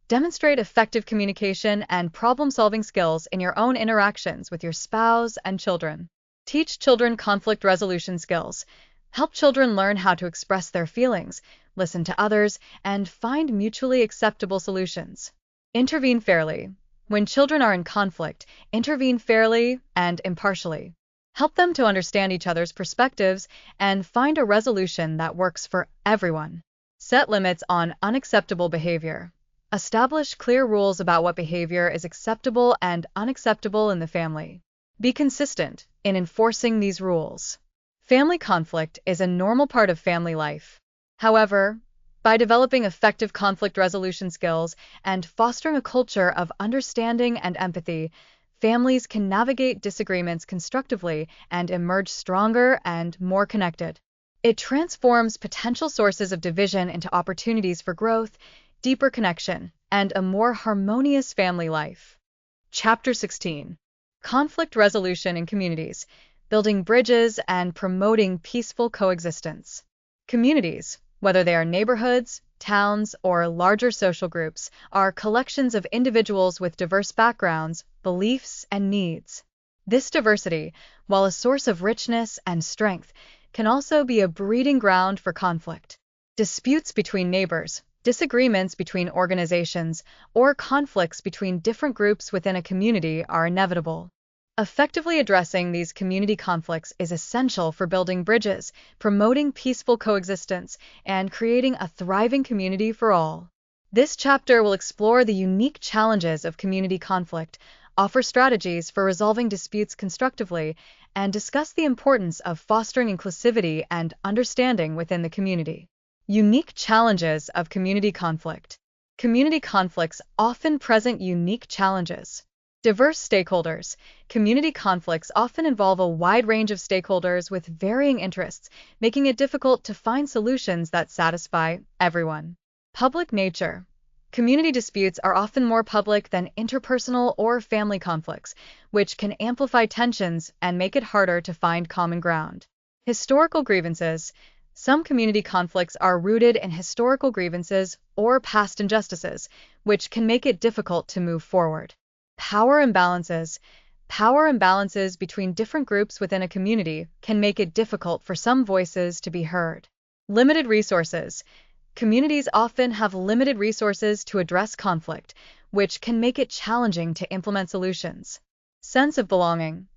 Speaker 1: Demonstrate effective communication and problem-solving skills in your own interactions with your spouse and children. Teach children conflict resolution skills. Help children learn how to express their feelings, listen to others, and find mutually acceptable solutions. Intervene fairly. When children are in conflict, intervene fairly and impartially. Help them to understand each other's perspectives and find a resolution that works for everyone. Set limits on unacceptable behavior. Establish clear rules about what behavior is acceptable and unacceptable in the family. Be consistent in enforcing these rules. Family conflict is a normal part of family life. However, by developing effective conflict resolution skills and fostering a culture of understanding and empathy, families can navigate disagreements constructively and emerge stronger and more connected. It transforms potential sources of division into opportunities for growth, deeper connection, and a more harmonious family life. Chapter 16. Conflict resolution in communities, building bridges and promoting peaceful coexistence. Communities, whether they are neighborhoods, towns, or larger social groups, are collections of individuals with diverse backgrounds, beliefs, and needs. This diversity, while a source of richness and strength, can also be a breeding ground for conflict. Disputes between neighbors, disagreements between organizations, or conflicts between different groups within a community are inevitable. Effectively addressing these community conflicts is essential for building bridges, promoting peaceful coexistence, and creating a thriving community for all. This chapter will explore the unique challenges of community conflict, offer strategies for resolving disputes constructively, and discuss the importance of fostering inclusivity and understanding within the community. Unique challenges of community conflict. Community conflicts often present unique challenges. Diverse stakeholders. Community conflicts often involve a wide range of stakeholders with varying interests, making it difficult to find solutions that satisfy everyone. Public nature. Community disputes are often more public than interpersonal or family conflicts, which can amplify tensions and make it harder to find common ground. Historical grievances. Some community conflicts are rooted in historical grievances or past injustices, which can make it difficult to move forward. Power imbalances. Power imbalances between different groups within a community can make it difficult for some voices to be heard. Limited resources. Communities often have limited resources to address conflict, which can make it challenging to implement solutions. Sense of belonging.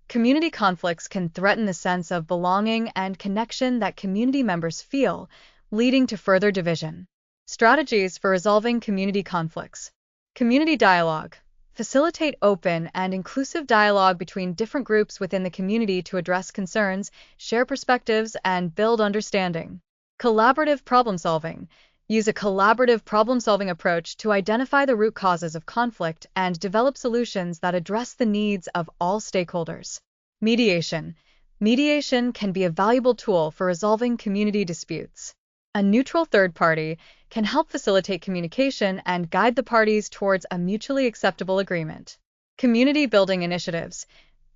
Speaker 1: Community conflicts can threaten the sense of belonging and connection that community members feel, leading to further division. Strategies for resolving community conflicts. Community dialogue. Facilitate open and inclusive dialogue between different groups within the community to address concerns, share perspectives, and build understanding. Collaborative problem solving. Use a collaborative problem-solving approach to identify the root causes of conflict and develop solutions that address the needs of all stakeholders. Mediation. Mediation can be a valuable tool for resolving community disputes. A neutral third party can help facilitate communication and guide the parties towards a mutually acceptable agreement. Community building initiatives.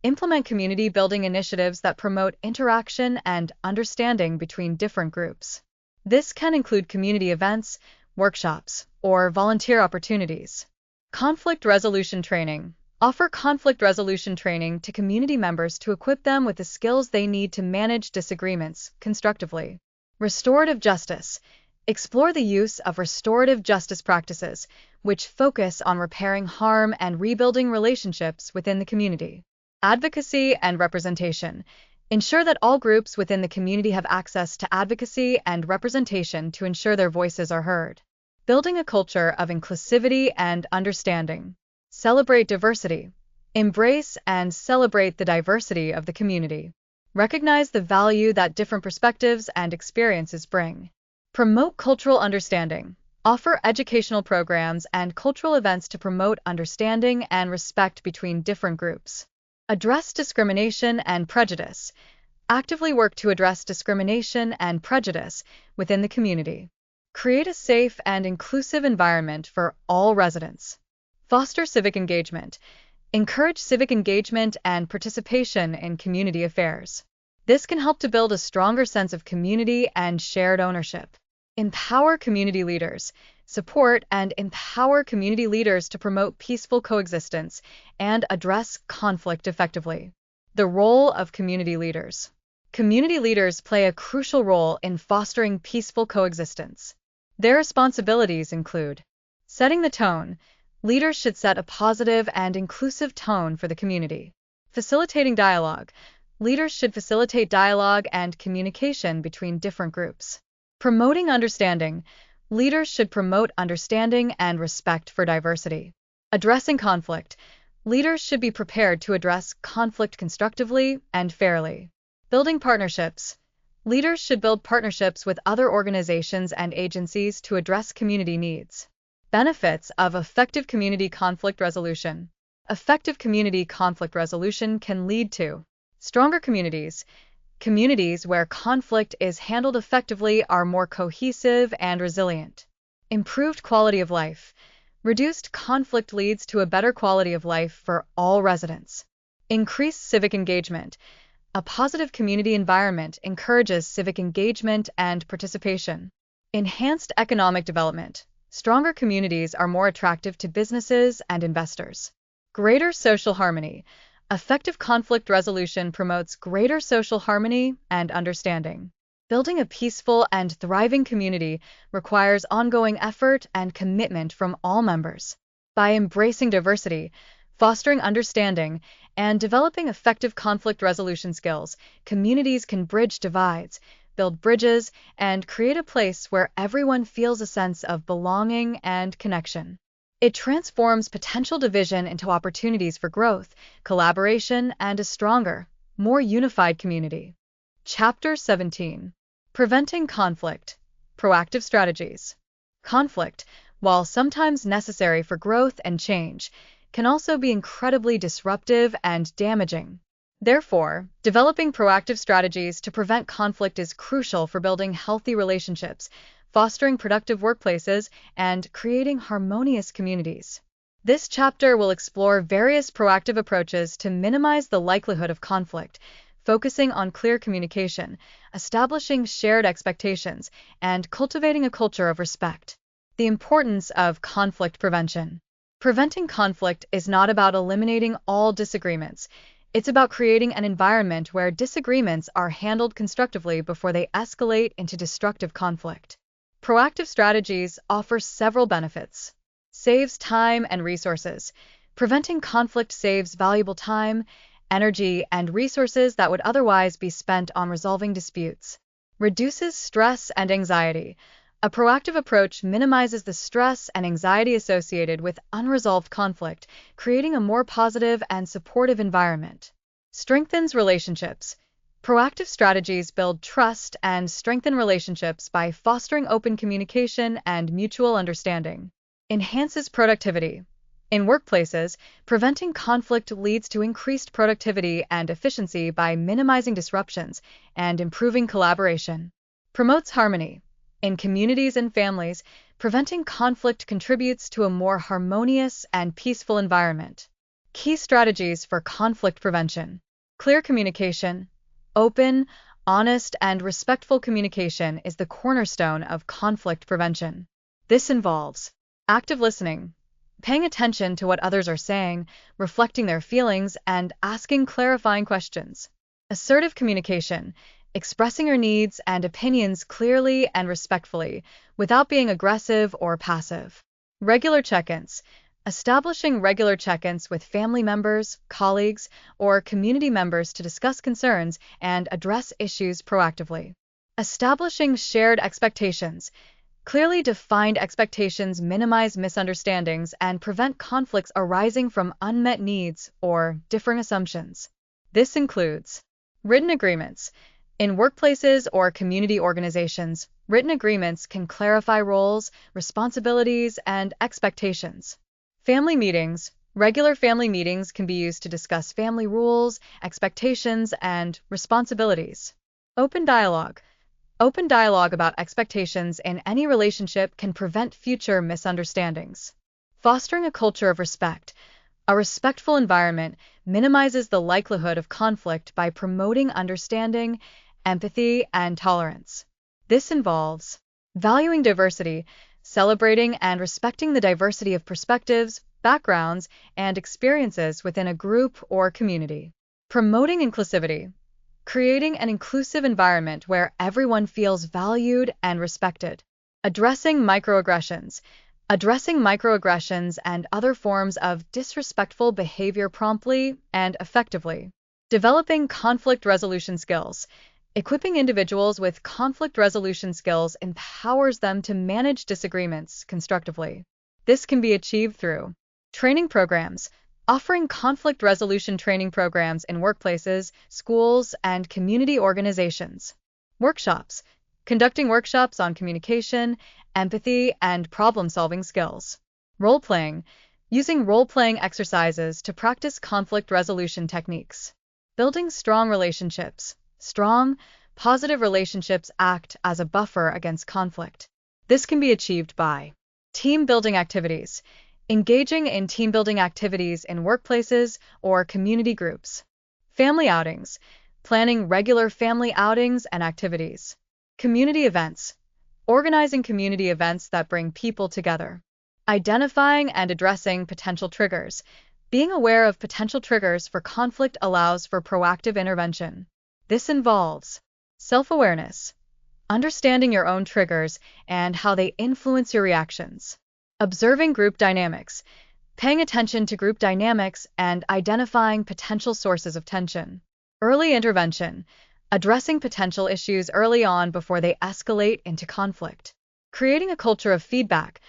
Speaker 1: Implement community building initiatives that promote interaction and understanding between different groups. This can include community events, workshops, or volunteer opportunities. Conflict resolution training. Offer conflict resolution training to community members to equip them with the skills they need to manage disagreements constructively. Restorative justice. Explore the use of restorative justice practices, which focus on repairing harm and rebuilding relationships within the community. Advocacy and representation. Ensure that all groups within the community have access to advocacy and representation to ensure their voices are heard. Building a culture of inclusivity and understanding. Celebrate diversity. Embrace and celebrate the diversity of the community. Recognize the value that different perspectives and experiences bring. Promote cultural understanding. Offer educational programs and cultural events to promote understanding and respect between different groups. Address discrimination and prejudice. Actively work to address discrimination and prejudice within the community. Create a safe and inclusive environment for all residents. Foster civic engagement. Encourage civic engagement and participation in community affairs. This can help to build a stronger sense of community and shared ownership. Empower community leaders. Support and empower community leaders to promote peaceful coexistence and address conflict effectively. The role of community leaders. Community leaders play a crucial role in fostering peaceful coexistence. Their responsibilities include setting the tone. Leaders should set a positive and inclusive tone for the community. Facilitating dialogue. Leaders should facilitate dialogue and communication between different groups. Promoting understanding. Leaders should promote understanding and respect for diversity. Addressing conflict. Leaders should be prepared to address conflict constructively and fairly. Building partnerships. Leaders should build partnerships with other organizations and agencies to address community needs. Benefits of effective community conflict resolution. Effective community conflict resolution can lead to stronger communities. Communities where conflict is handled effectively are more cohesive and resilient. Improved quality of life. Reduced conflict leads to a better quality of life for all residents. Increased civic engagement. A positive community environment encourages civic engagement and participation. Enhanced economic development. Stronger communities are more attractive to businesses and investors. Greater social harmony. Effective conflict resolution promotes greater social harmony and understanding. Building a peaceful and thriving community requires ongoing effort and commitment from all members. By embracing diversity, fostering understanding, and developing effective conflict resolution skills, communities can bridge divides, build bridges, and create a place where everyone feels a sense of belonging and connection. It transforms potential division into opportunities for growth, collaboration, and a stronger, more unified community. Chapter 17. Preventing conflict. Proactive strategies. Conflict, while sometimes necessary for growth and change, can also be incredibly disruptive and damaging. Therefore, developing proactive strategies to prevent conflict is crucial for building healthy relationships, fostering productive workplaces, and creating harmonious communities. This chapter will explore various proactive approaches to minimize the likelihood of conflict, focusing on clear communication, establishing shared expectations, and cultivating a culture of respect. The importance of conflict prevention. Preventing conflict is not about eliminating all disagreements. It's about creating an environment where disagreements are handled constructively before they escalate into destructive conflict. Proactive strategies offer several benefits. Saves time and resources. Preventing conflict saves valuable time, energy, and resources that would otherwise be spent on resolving disputes. Reduces stress and anxiety. A proactive approach minimizes the stress and anxiety associated with unresolved conflict, creating a more positive and supportive environment. Strengthens relationships. Proactive strategies build trust and strengthen relationships by fostering open communication and mutual understanding. Enhances productivity. In workplaces, preventing conflict leads to increased productivity and efficiency by minimizing disruptions and improving collaboration. Promotes harmony. In communities and families, preventing conflict contributes to a more harmonious and peaceful environment. Key strategies for conflict prevention. Clear communication. Open, honest, and respectful communication is the cornerstone of conflict prevention. This involves active listening, paying attention to what others are saying, reflecting their feelings, and asking clarifying questions. Assertive communication, expressing your needs and opinions clearly and respectfully without being aggressive or passive. Regular check-ins, establishing regular check-ins with family members, colleagues, or community members to discuss concerns and address issues proactively. Establishing shared expectations. Clearly defined expectations minimize misunderstandings and prevent conflicts arising from unmet needs or differing assumptions. This includes written agreements. In workplaces or community organizations, written agreements can clarify roles, responsibilities, and expectations. Family meetings. Regular family meetings can be used to discuss family rules, expectations, and responsibilities. Open dialogue. Open dialogue about expectations in any relationship can prevent future misunderstandings. Fostering a culture of respect. A respectful environment minimizes the likelihood of conflict by promoting understanding, empathy, and tolerance. This involves valuing diversity, celebrating and respecting the diversity of perspectives, backgrounds, and experiences within a group or community. Promoting inclusivity, creating an inclusive environment where everyone feels valued and respected. Addressing microaggressions. Addressing microaggressions and other forms of disrespectful behavior promptly and effectively. Developing conflict resolution skills. Equipping individuals with conflict resolution skills empowers them to manage disagreements constructively. This can be achieved through training programs, offering conflict resolution training programs in workplaces, schools, and community organizations. Workshops, conducting workshops on communication, empathy, and problem-solving skills. Role-playing, using role-playing exercises to practice conflict resolution techniques. Building strong relationships. Strong, positive relationships act as a buffer against conflict. This can be achieved by team-building activities, engaging in team-building activities in workplaces or community groups. Family outings, planning regular family outings and activities. Community events, organizing community events that bring people together. Identifying and addressing potential triggers. Being aware of potential triggers for conflict allows for proactive intervention. This involves self-awareness, understanding your own triggers and how they influence your reactions. Observing group dynamics, paying attention to group dynamics and identifying potential sources of tension. Early intervention, addressing potential issues early on before they escalate into conflict. Creating a culture of feedback.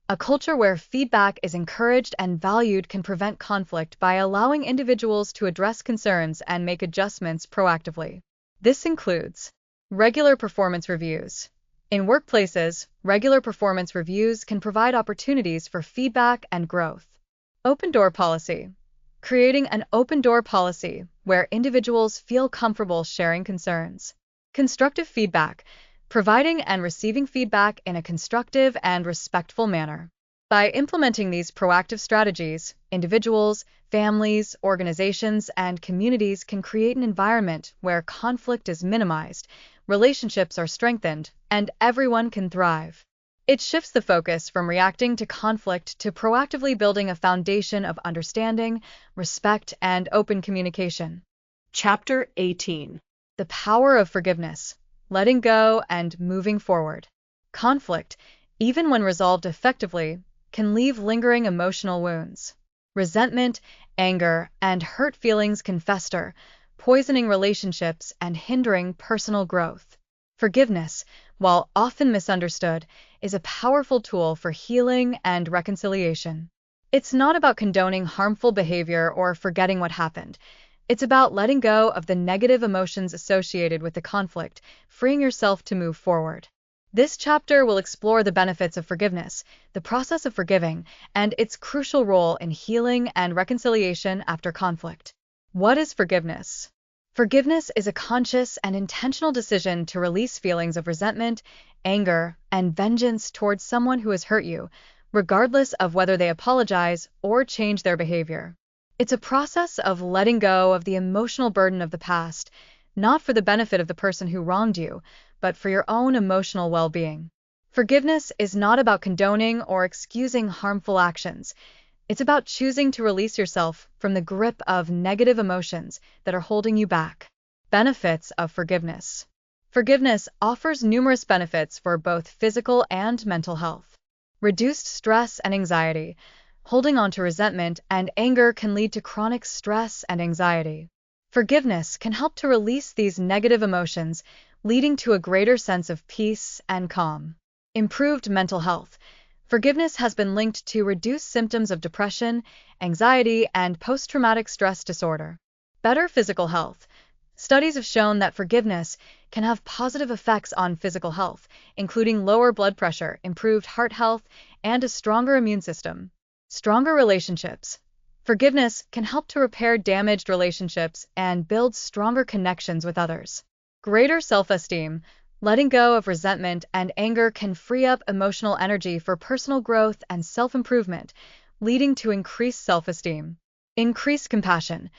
Speaker 1: A culture where feedback is encouraged and valued can prevent conflict by allowing individuals to address concerns and make adjustments proactively. This includes regular performance reviews. In workplaces, regular performance reviews can provide opportunities for feedback and growth. Open door policy. Creating an open door policy where individuals feel comfortable sharing concerns. Constructive feedback. providing and receiving feedback in a constructive and respectful manner. By implementing these proactive strategies, individuals, families, organizations, and communities can create an environment where conflict is minimized, relationships are strengthened, and everyone can thrive. It shifts the focus from reacting to conflict to proactively building a foundation of understanding, respect, and open communication.
Speaker 2: Chapter 18.
Speaker 1: The power of forgiveness, letting go, and moving forward. Conflict, even when resolved effectively, can leave lingering emotional wounds. Resentment, anger, and hurt feelings can fester, poisoning relationships and hindering personal growth. Forgiveness, while often misunderstood, is a powerful tool for healing and reconciliation. It's not about condoning harmful behavior or forgetting what happened. It's about letting go of the negative emotions associated with the conflict, freeing yourself to move forward. This chapter will explore the benefits of forgiveness, the process of forgiving, and its crucial role in healing and reconciliation after conflict. What is forgiveness? Forgiveness is a conscious and intentional decision to release feelings of resentment, anger, and vengeance towards someone who has hurt you, regardless of whether they apologize or change their behavior. It's a process of letting go of the emotional burden of the past, not for the benefit of the person who wronged you, but for your own emotional well-being. Forgiveness is not about condoning or excusing harmful actions. It's about choosing to release yourself from the grip of negative emotions that are holding you back. Benefits of forgiveness. Forgiveness offers numerous benefits for both physical and mental health. Reduced stress and anxiety. Holding on to resentment and anger can lead to chronic stress and anxiety. Forgiveness can help to release these negative emotions, leading to a greater sense of peace and calm. Improved mental health. Forgiveness has been linked to reduced symptoms of depression, anxiety, and post-traumatic stress disorder. Better physical health. Studies have shown that forgiveness can have positive effects on physical health, including lower blood pressure, improved heart health, and a stronger immune system. Stronger relationships. Forgiveness can help to repair damaged relationships and build stronger connections with others. Greater self-esteem. Letting go of resentment and anger can free up emotional energy for personal growth and self-improvement, leading to increased self-esteem. Increased compassion.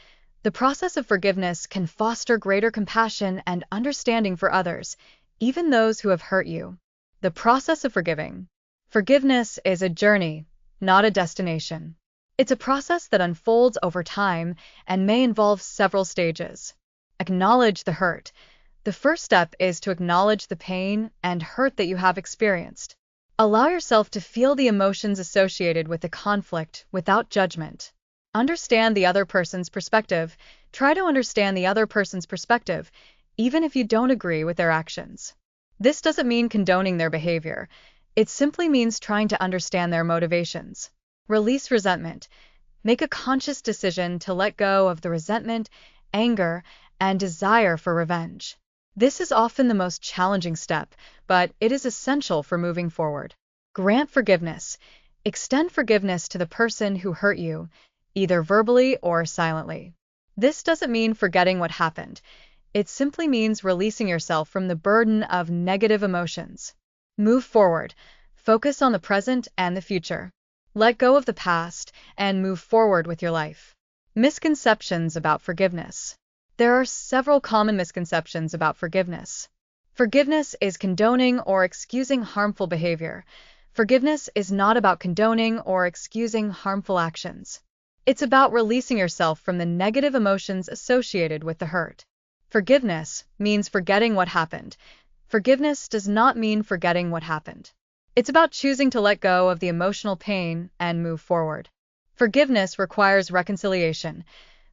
Speaker 1: The process of forgiveness can foster greater compassion and understanding for others, even those who have hurt you. The process of forgiving. Forgiveness is a journey, not a destination. It's a process that unfolds over time and may involve several stages. Acknowledge the hurt. The first step is to acknowledge the pain and hurt that you have experienced. Allow yourself to feel the emotions associated with the conflict without judgment. Understand the other person's perspective. Try to understand the other person's perspective, even if you don't agree with their actions. This doesn't mean condoning their behavior. It simply means trying to understand their motivations. Release resentment. Make a conscious decision to let go of the resentment, anger, and desire for revenge. This is often the most challenging step, but it is essential for moving forward. Grant forgiveness. Extend forgiveness to the person who hurt you, either verbally or silently. This doesn't mean forgetting what happened. It simply means releasing yourself from the burden of negative emotions. Move forward. Focus on the present and the future. Let go of the past and move forward with your life. Misconceptions about forgiveness. There are several common misconceptions about forgiveness. Forgiveness is condoning or excusing harmful behavior. Forgiveness is not about condoning or excusing harmful actions. It's about releasing yourself from the negative emotions associated with the hurt. Forgiveness means forgetting what happened. Forgiveness does not mean forgetting what happened. It's about choosing to let go of the emotional pain and move forward. Forgiveness requires reconciliation.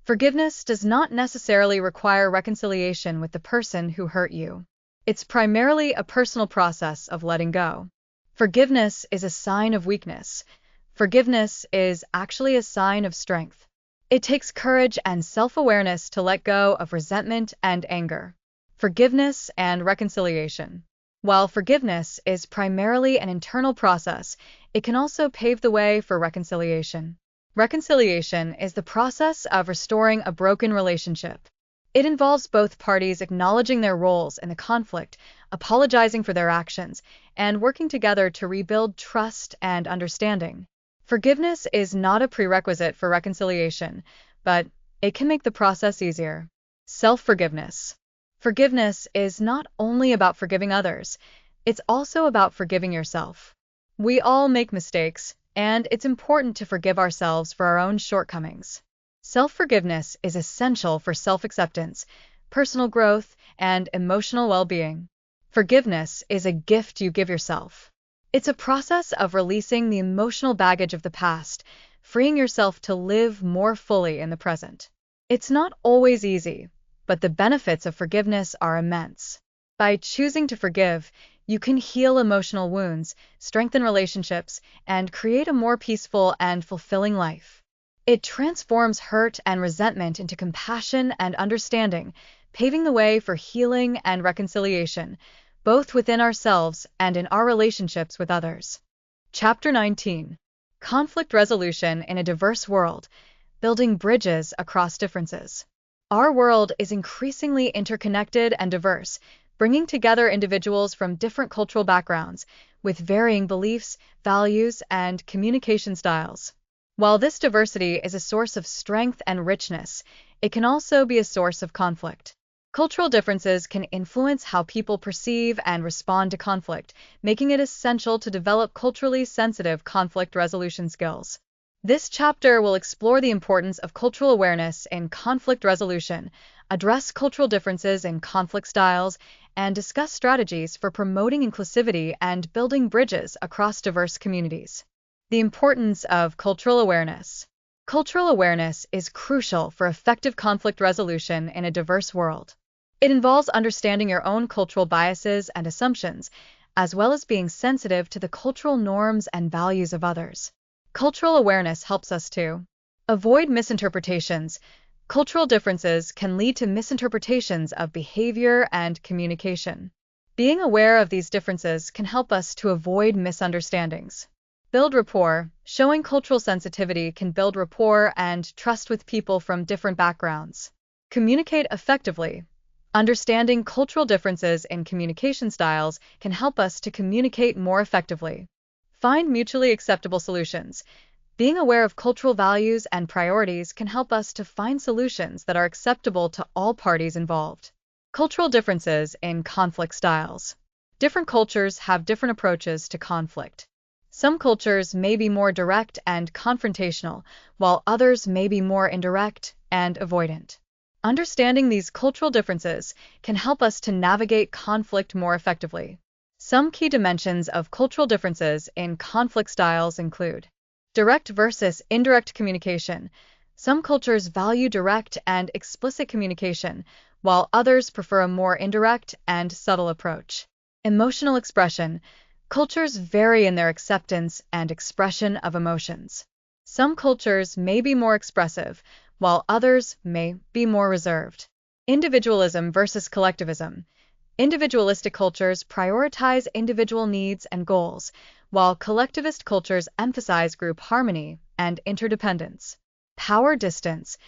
Speaker 1: Forgiveness does not necessarily require reconciliation with the person who hurt you. It's primarily a personal process of letting go. Forgiveness is a sign of weakness. Forgiveness is actually a sign of strength. It takes courage and self-awareness to let go of resentment and anger. Forgiveness and reconciliation. While forgiveness is primarily an internal process, it can also pave the way for reconciliation. Reconciliation is the process of restoring a broken relationship. It involves both parties acknowledging their roles in the conflict, apologizing for their actions, and working together to rebuild trust and understanding. Forgiveness is not a prerequisite for reconciliation, but it can make the process easier. Self-forgiveness. Forgiveness is not only about forgiving others, it's also about forgiving yourself. We all make mistakes, and it's important to forgive ourselves for our own shortcomings. Self-forgiveness is essential for self-acceptance, personal growth, and emotional well-being. Forgiveness is a gift you give yourself. It's a process of releasing the emotional baggage of the past, freeing yourself to live more fully in the present. It's not always easy, but the benefits of forgiveness are immense. By choosing to forgive, you can heal emotional wounds, strengthen relationships, and create a more peaceful and fulfilling life. It transforms hurt and resentment into compassion and understanding, paving the way for healing and reconciliation, both within ourselves and in our relationships with others. Chapter 19. Conflict Resolution in a Diverse World, Building Bridges Across Differences. Our world is increasingly interconnected and diverse, bringing together individuals from different cultural backgrounds, with varying beliefs, values, and communication styles. While this diversity is a source of strength and richness, it can also be a source of conflict. Cultural differences can influence how people perceive and respond to conflict, making it essential to develop culturally sensitive conflict resolution skills. This chapter will explore the importance of cultural awareness in conflict resolution, address cultural differences in conflict styles, and discuss strategies for promoting inclusivity and building bridges across diverse communities. The importance of cultural awareness. Cultural awareness is crucial for effective conflict resolution in a diverse world. It involves understanding your own cultural biases and assumptions, as well as being sensitive to the cultural norms and values of others. Cultural awareness helps us to avoid misinterpretations. Cultural differences can lead to misinterpretations of behavior and communication. Being aware of these differences can help us to avoid misunderstandings. Build rapport. Showing cultural sensitivity can build rapport and trust with people from different backgrounds. Communicate effectively. Understanding cultural differences in communication styles can help us to communicate more effectively. Find mutually acceptable solutions. Being aware of cultural values and priorities can help us to find solutions that are acceptable to all parties involved. Cultural differences in conflict styles. Different cultures have different approaches to conflict. Some cultures may be more direct and confrontational, while others may be more indirect and avoidant. Understanding these cultural differences can help us to navigate conflict more effectively. Some key dimensions of cultural differences in conflict styles include direct versus indirect communication. Some cultures value direct and explicit communication, while others prefer a more indirect and subtle approach. Emotional expression. Cultures vary in their acceptance and expression of emotions. Some cultures may be more expressive, while others may be more reserved. Individualism versus collectivism. Individualistic cultures prioritize individual needs and goals, while collectivist cultures emphasize group harmony and interdependence. Power distance.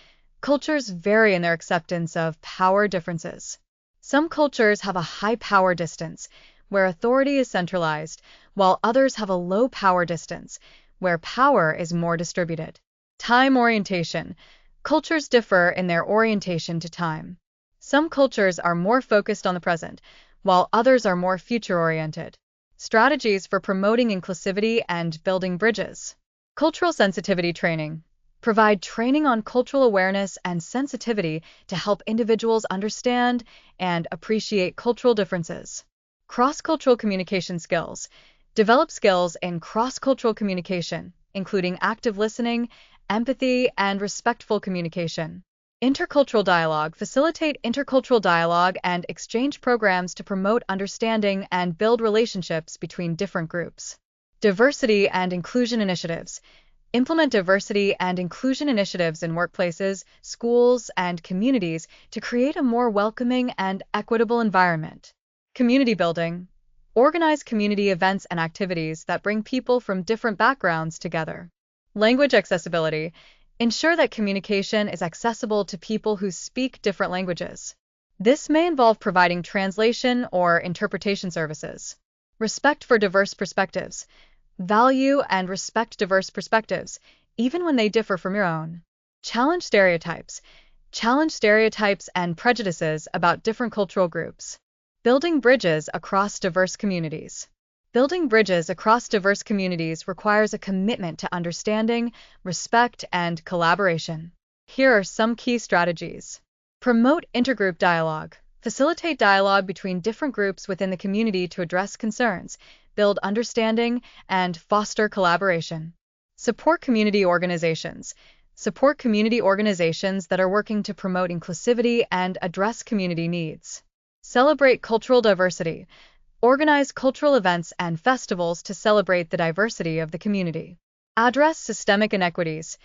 Speaker 1: Cultures vary in their acceptance of power differences. Some cultures have a high power distance, where authority is centralized, while others have a low power distance, where power is more distributed. Time orientation. Cultures differ in their orientation to time. Some cultures are more focused on the present, while others are more future-oriented. Strategies for promoting inclusivity and building bridges. Cultural sensitivity training. Provide training on cultural awareness and sensitivity to help individuals understand and appreciate cultural differences. Cross-cultural communication skills. Develop skills in cross-cultural communication, including active listening, empathy, and respectful communication. Intercultural dialogue. Facilitate intercultural dialogue and exchange programs to promote understanding and build relationships between different groups. Diversity and inclusion initiatives. Implement diversity and inclusion initiatives in workplaces, schools, and communities to create a more welcoming and equitable environment. Community building. Organize community events and activities that bring people from different backgrounds together. Language accessibility. Ensure that communication is accessible to people who speak different languages. This may involve providing translation or interpretation services. Respect for diverse perspectives. Value and respect diverse perspectives, even when they differ from your own. Challenge stereotypes. Challenge stereotypes and prejudices about different cultural groups. Building bridges across diverse communities. Building bridges across diverse communities requires a commitment to understanding, respect, and collaboration. Here are some key strategies. Promote intergroup dialogue. Facilitate dialogue between different groups within the community to address concerns, build understanding, and foster collaboration. Support community organizations. Support community organizations that are working to promote inclusivity and address community needs. Celebrate cultural diversity. Organize cultural events and festivals to celebrate the diversity of the community. Address systemic inequities.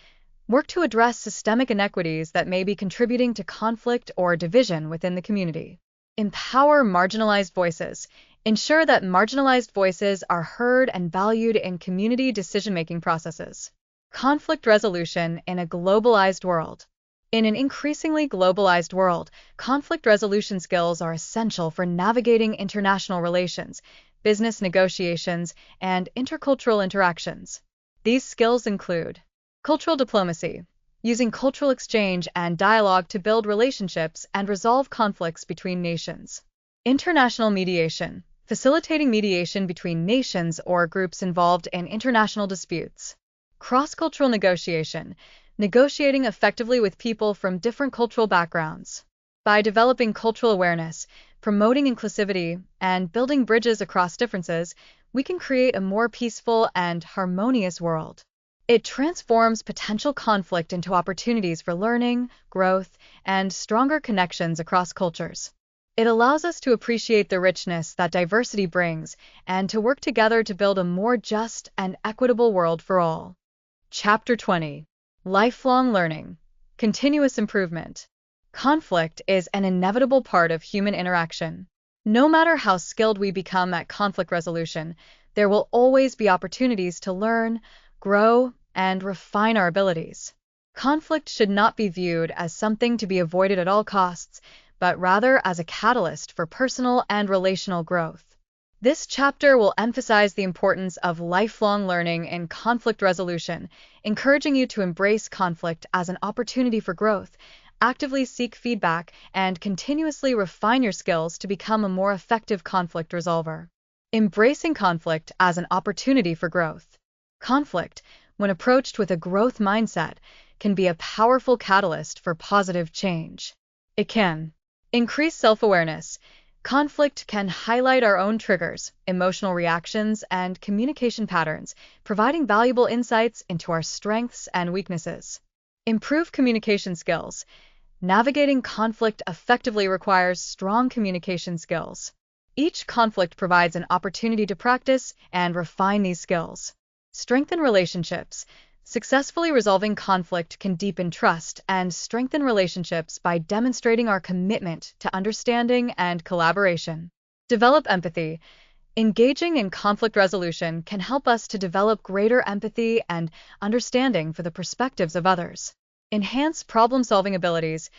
Speaker 1: Work to address systemic inequities that may be contributing to conflict or division within the community. Empower marginalized voices. Ensure that marginalized voices are heard and valued in community decision-making processes. Conflict resolution in a globalized world. In an increasingly globalized world, conflict resolution skills are essential for navigating international relations, business negotiations, and intercultural interactions. These skills include cultural diplomacy, using cultural exchange and dialogue to build relationships and resolve conflicts between nations. International mediation, facilitating mediation between nations or groups involved in international disputes. Cross-cultural negotiation, negotiating effectively with people from different cultural backgrounds. By developing cultural awareness, promoting inclusivity, and building bridges across differences, we can create a more peaceful and harmonious world. It transforms potential conflict into opportunities for learning, growth, and stronger connections across cultures. It allows us to appreciate the richness that diversity brings and to work together to build a more just and equitable world for all. Chapter 20. Lifelong learning. Continuous improvement. Conflict is an inevitable part of human interaction. No matter how skilled we become at conflict resolution, there will always be opportunities to learn, grow, and refine our abilities. Conflict should not be viewed as something to be avoided at all costs, but rather as a catalyst for personal and relational growth. This chapter will emphasize the importance of lifelong learning in conflict resolution, encouraging you to embrace conflict as an opportunity for growth, actively seek feedback, and continuously refine your skills to become a more effective conflict resolver. Embracing conflict as an opportunity for growth. Conflict, when approached with a growth mindset, can be a powerful catalyst for positive change. It can increase self-awareness. Conflict can highlight our own triggers, emotional reactions, and communication patterns, providing valuable insights into our strengths and weaknesses. Improve communication skills. Navigating conflict effectively requires strong communication skills. Each conflict provides an opportunity to practice and refine these skills. Strengthen relationships. Successfully resolving conflict can deepen trust and strengthen relationships by demonstrating our commitment to understanding and collaboration. Develop empathy. Engaging in conflict resolution can help us to develop greater empathy and understanding for the perspectives of others. Enhance problem-solving abilities.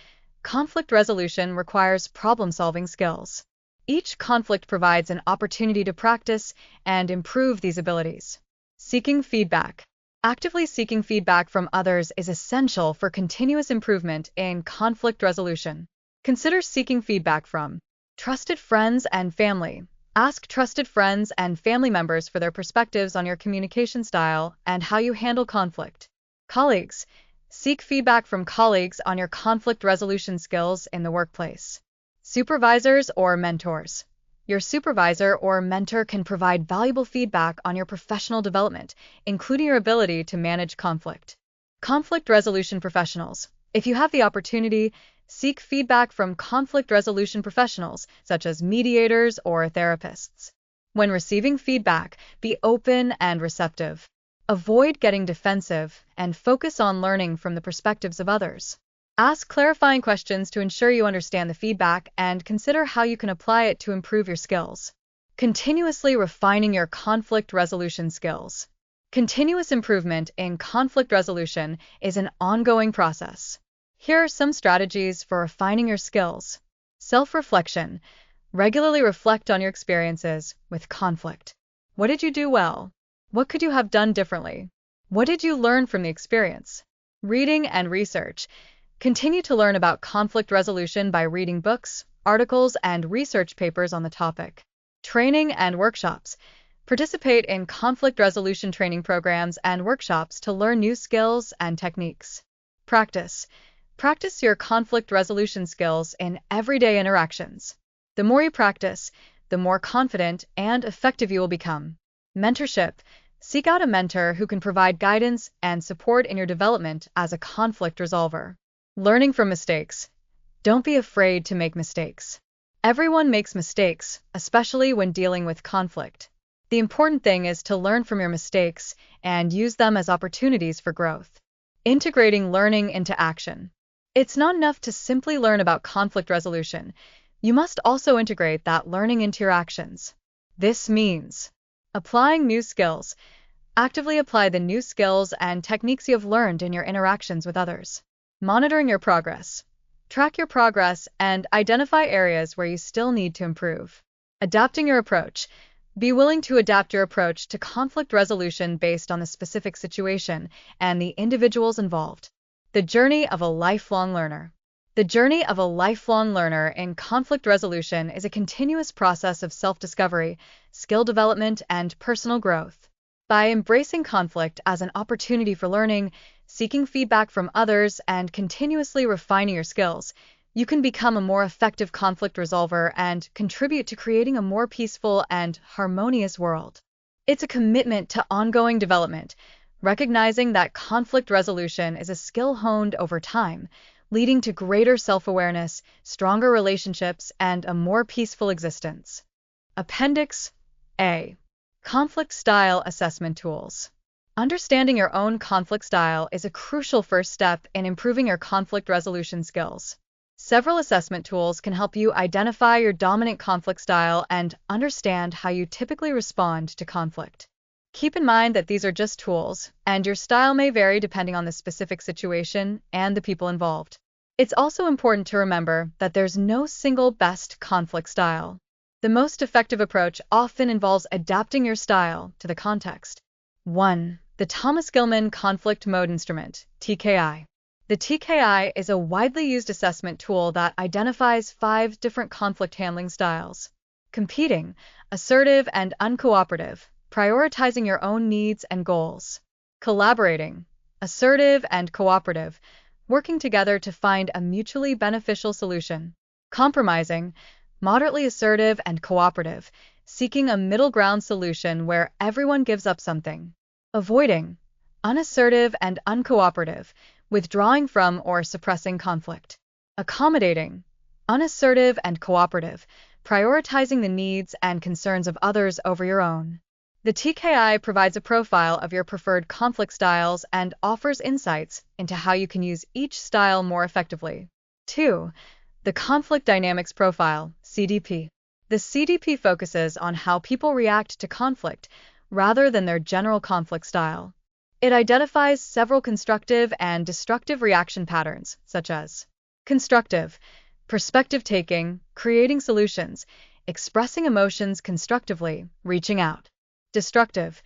Speaker 1: Conflict resolution requires problem-solving skills. Each conflict provides an opportunity to practice and improve these abilities. Seeking feedback. Actively seeking feedback from others is essential for continuous improvement in conflict resolution. Consider seeking feedback from trusted friends and family. Ask trusted friends and family members for their perspectives on your communication style and how you handle conflict. Colleagues. Seek feedback from colleagues on your conflict resolution skills in the workplace. Supervisors or mentors. Your supervisor or mentor can provide valuable feedback on your professional development, including your ability to manage conflict. Conflict resolution professionals. If you have the opportunity, seek feedback from conflict resolution professionals, such as mediators or therapists. When receiving feedback, be open and receptive. Avoid getting defensive and focus on learning from the perspectives of others. Ask clarifying questions to ensure you understand the feedback and consider how you can apply it to improve your skills. Continuously refining your conflict resolution skills. Continuous improvement in conflict resolution is an ongoing process. Here are some strategies for refining your skills. Self-reflection. Regularly reflect on your experiences with conflict. What did you do well? What could you have done differently? What did you learn from the experience? Reading and research. Continue to learn about conflict resolution by reading books, articles, and research papers on the topic. Training and workshops. Participate in conflict resolution training programs and workshops to learn new skills and techniques. Practice. Practice your conflict resolution skills in everyday interactions. The more you practice, the more confident and effective you will become. Mentorship. Seek out a mentor who can provide guidance and support in your development as a conflict resolver. Learning from mistakes. Don't be afraid to make mistakes. Everyone makes mistakes, especially when dealing with conflict. The important thing is to learn from your mistakes and use them as opportunities for growth. Integrating learning into action. It's not enough to simply learn about conflict resolution. You must also integrate that learning into your actions. This means applying new skills. Actively apply the new skills and techniques you have learned in your interactions with others. Monitoring your progress. Track your progress and identify areas where you still need to improve. Adapting your approach. Be willing to adapt your approach to conflict resolution based on the specific situation and the individuals involved. The journey of a lifelong learner. The journey of a lifelong learner in conflict resolution is a continuous process of self-discovery, skill development, and personal growth. By embracing conflict as an opportunity for learning, seeking feedback from others, and continuously refining your skills, you can become a more effective conflict resolver and contribute to creating a more peaceful and harmonious world. It's a commitment to ongoing development, recognizing that conflict resolution is a skill honed over time, leading to greater self-awareness, stronger relationships, and a more peaceful existence. Appendix A. Conflict Style Assessment Tools. Understanding your own conflict style is a crucial first step in improving your conflict resolution skills. Several assessment tools can help you identify your dominant conflict style and understand how you typically respond to conflict. Keep in mind that these are just tools, and your style may vary depending on the specific situation and the people involved. It's also important to remember that there's no single best conflict style. The most effective approach often involves adapting your style to the context. 1. The Thomas Gilman Conflict Mode Instrument, TKI. The TKI is a widely used assessment tool that identifies 5 different conflict handling styles: competing, assertive, and uncooperative, prioritizing your own needs and goals; collaborating, assertive and cooperative, working together to find a mutually beneficial solution; compromising, moderately assertive and cooperative, seeking a middle ground solution where everyone gives up something; avoiding, unassertive and uncooperative, withdrawing from or suppressing conflict; accommodating, unassertive and cooperative, prioritizing the needs and concerns of others over your own. The TKI provides a profile of your preferred conflict styles and offers insights into how you can use each style more effectively. 2. The Conflict Dynamics Profile, CDP. The CDP focuses on how people react to conflict rather than their general conflict style. It identifies several constructive and destructive reaction patterns, such as constructive, perspective-taking, creating solutions, expressing emotions constructively, reaching out; destructive,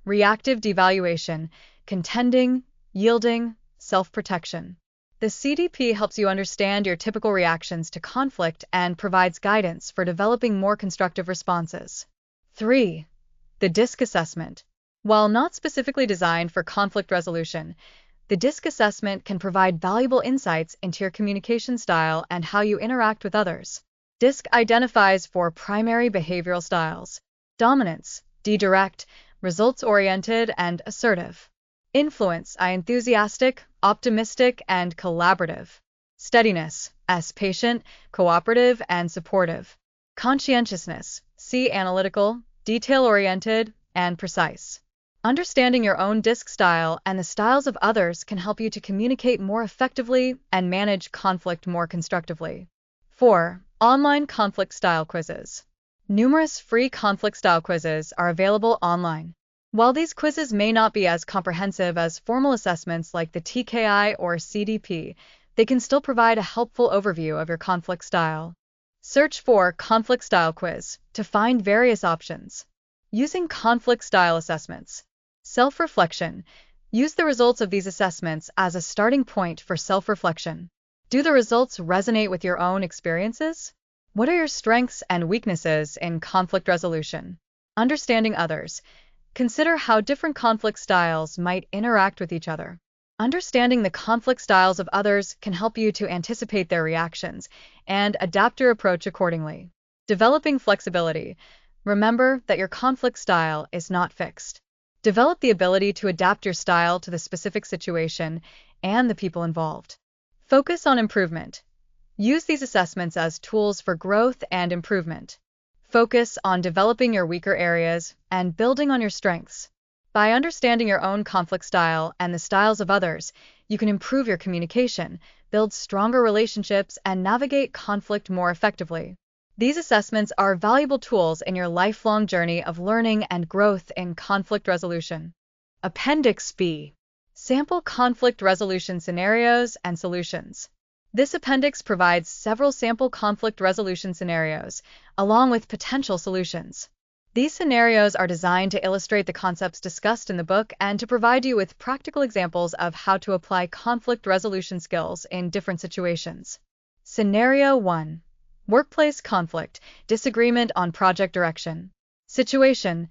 Speaker 1: reactive devaluation, contending, yielding, self-protection. The CDP helps you understand your typical reactions to conflict and provides guidance for developing more constructive responses. 3. The DISC Assessment. While not specifically designed for conflict resolution, the DISC assessment can provide valuable insights into your communication style and how you interact with others. DISC identifies 4 primary behavioral styles: dominance, direct, results-oriented, and assertive; influence, enthusiastic, optimistic, and collaborative; steadiness, patient, cooperative, and supportive; conscientiousness, analytical, detail-oriented, and precise. Understanding your own DISC style and the styles of others can help you to communicate more effectively and manage conflict more constructively. 4. Online conflict style quizzes. Numerous free conflict style quizzes are available online. While these quizzes may not be as comprehensive as formal assessments like the TKI or CDP, they can still provide a helpful overview of your conflict style. Search for Conflict Style Quiz to find various options. Using conflict style assessments. Self-reflection. Use the results of these assessments as a starting point for self-reflection. Do the results resonate with your own experiences? What are your strengths and weaknesses in conflict resolution? Understanding others. Consider how different conflict styles might interact with each other. Understanding the conflict styles of others can help you to anticipate their reactions and adapt your approach accordingly. Developing flexibility. Remember that your conflict style is not fixed. Develop the ability to adapt your style to the specific situation and the people involved. Focus on improvement. Use these assessments as tools for growth and improvement. Focus on developing your weaker areas and building on your strengths. By understanding your own conflict style and the styles of others, you can improve your communication, build stronger relationships, and navigate conflict more effectively. These assessments are valuable tools in your lifelong journey of learning and growth in conflict resolution. Appendix B. Sample conflict resolution scenarios and solutions. This appendix provides several sample conflict resolution scenarios, along with potential solutions. These scenarios are designed to illustrate the concepts discussed in the book and to provide you with practical examples of how to apply conflict resolution skills in different situations. Scenario 1. Workplace conflict, disagreement on project direction. Situation.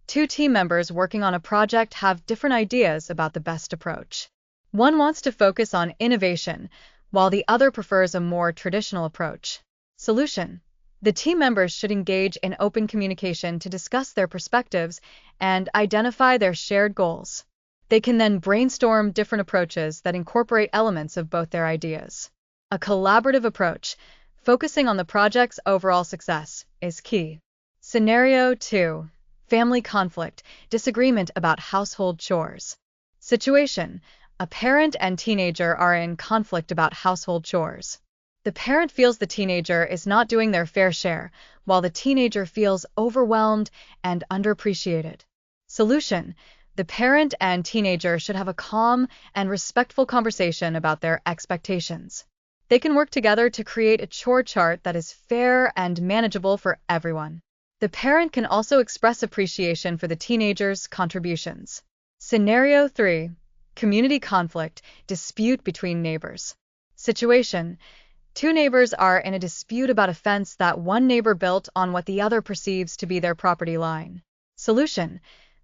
Speaker 1: Two team members working on a project have different ideas about the best approach. One wants to focus on innovation, while the other prefers a more traditional approach. Solution. The team members should engage in open communication to discuss their perspectives and identify their shared goals. They can then brainstorm different approaches that incorporate elements of both their ideas. A collaborative approach, focusing on the project's overall success, is key. Scenario 2. Family conflict, disagreement about household chores. Situation. A parent and teenager are in conflict about household chores. The parent feels the teenager is not doing their fair share, while the teenager feels overwhelmed and underappreciated. Solution. The parent and teenager should have a calm and respectful conversation about their expectations. They can work together to create a chore chart that is fair and manageable for everyone. The parent can also express appreciation for the teenager's contributions. Scenario 3. Community conflict, dispute between neighbors. Situation. Two neighbors are in a dispute about a fence that one neighbor built on what the other perceives to be their property line. Solution.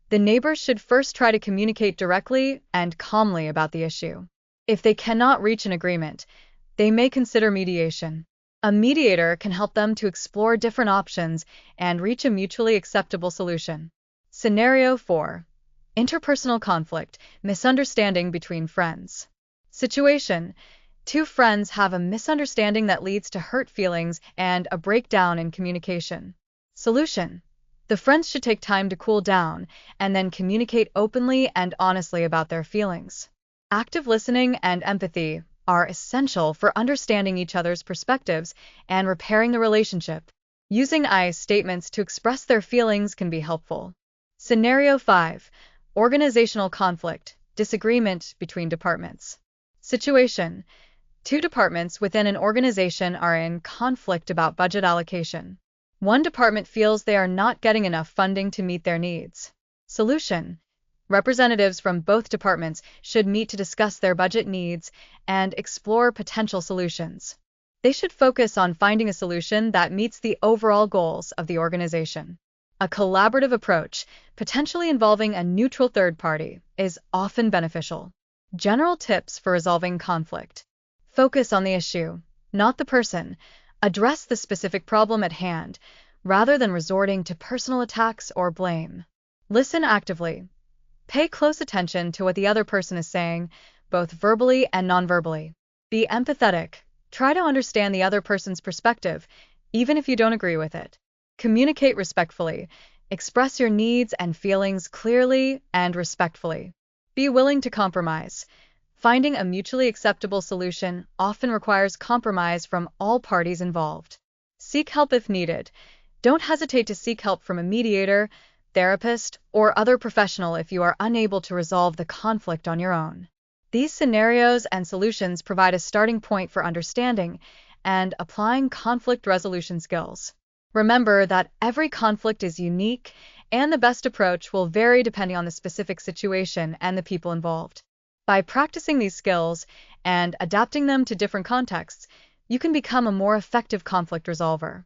Speaker 1: The neighbors should first try to communicate directly and calmly about the issue. If they cannot reach an agreement, they may consider mediation. A mediator can help them to explore different options and reach a mutually acceptable solution. Scenario 4. Interpersonal conflict, misunderstanding between friends. Situation. Two friends have a misunderstanding that leads to hurt feelings and a breakdown in communication. Solution. The friends should take time to cool down and then communicate openly and honestly about their feelings. Active listening and empathy are essential for understanding each other's perspectives and repairing the relationship. Using I statements to express their feelings can be helpful. Scenario 5. Organizational conflict, disagreement between departments. Situation. Two departments within an organization are in conflict about budget allocation. One department feels they are not getting enough funding to meet their needs. Solution. Representatives from both departments should meet to discuss their budget needs and explore potential solutions. They should focus on finding a solution that meets the overall goals of the organization. A collaborative approach, potentially involving a neutral third party, is often beneficial. General tips for resolving conflict. Focus on the issue, not the person. Address the specific problem at hand, rather than resorting to personal attacks or blame. Listen actively. Pay close attention to what the other person is saying, both verbally and nonverbally. Be empathetic. Try to understand the other person's perspective, even if you don't agree with it. Communicate respectfully. Express your needs and feelings clearly and respectfully. Be willing to compromise. Finding a mutually acceptable solution often requires compromise from all parties involved. Seek help if needed. Don't hesitate to seek help from a mediator, therapist, or other professional if you are unable to resolve the conflict on your own. These scenarios and solutions provide a starting point for understanding and applying conflict resolution skills. Remember that every conflict is unique, and the best approach will vary depending on the specific situation and the people involved. By practicing these skills and adapting them to different contexts, you can become a more effective conflict resolver.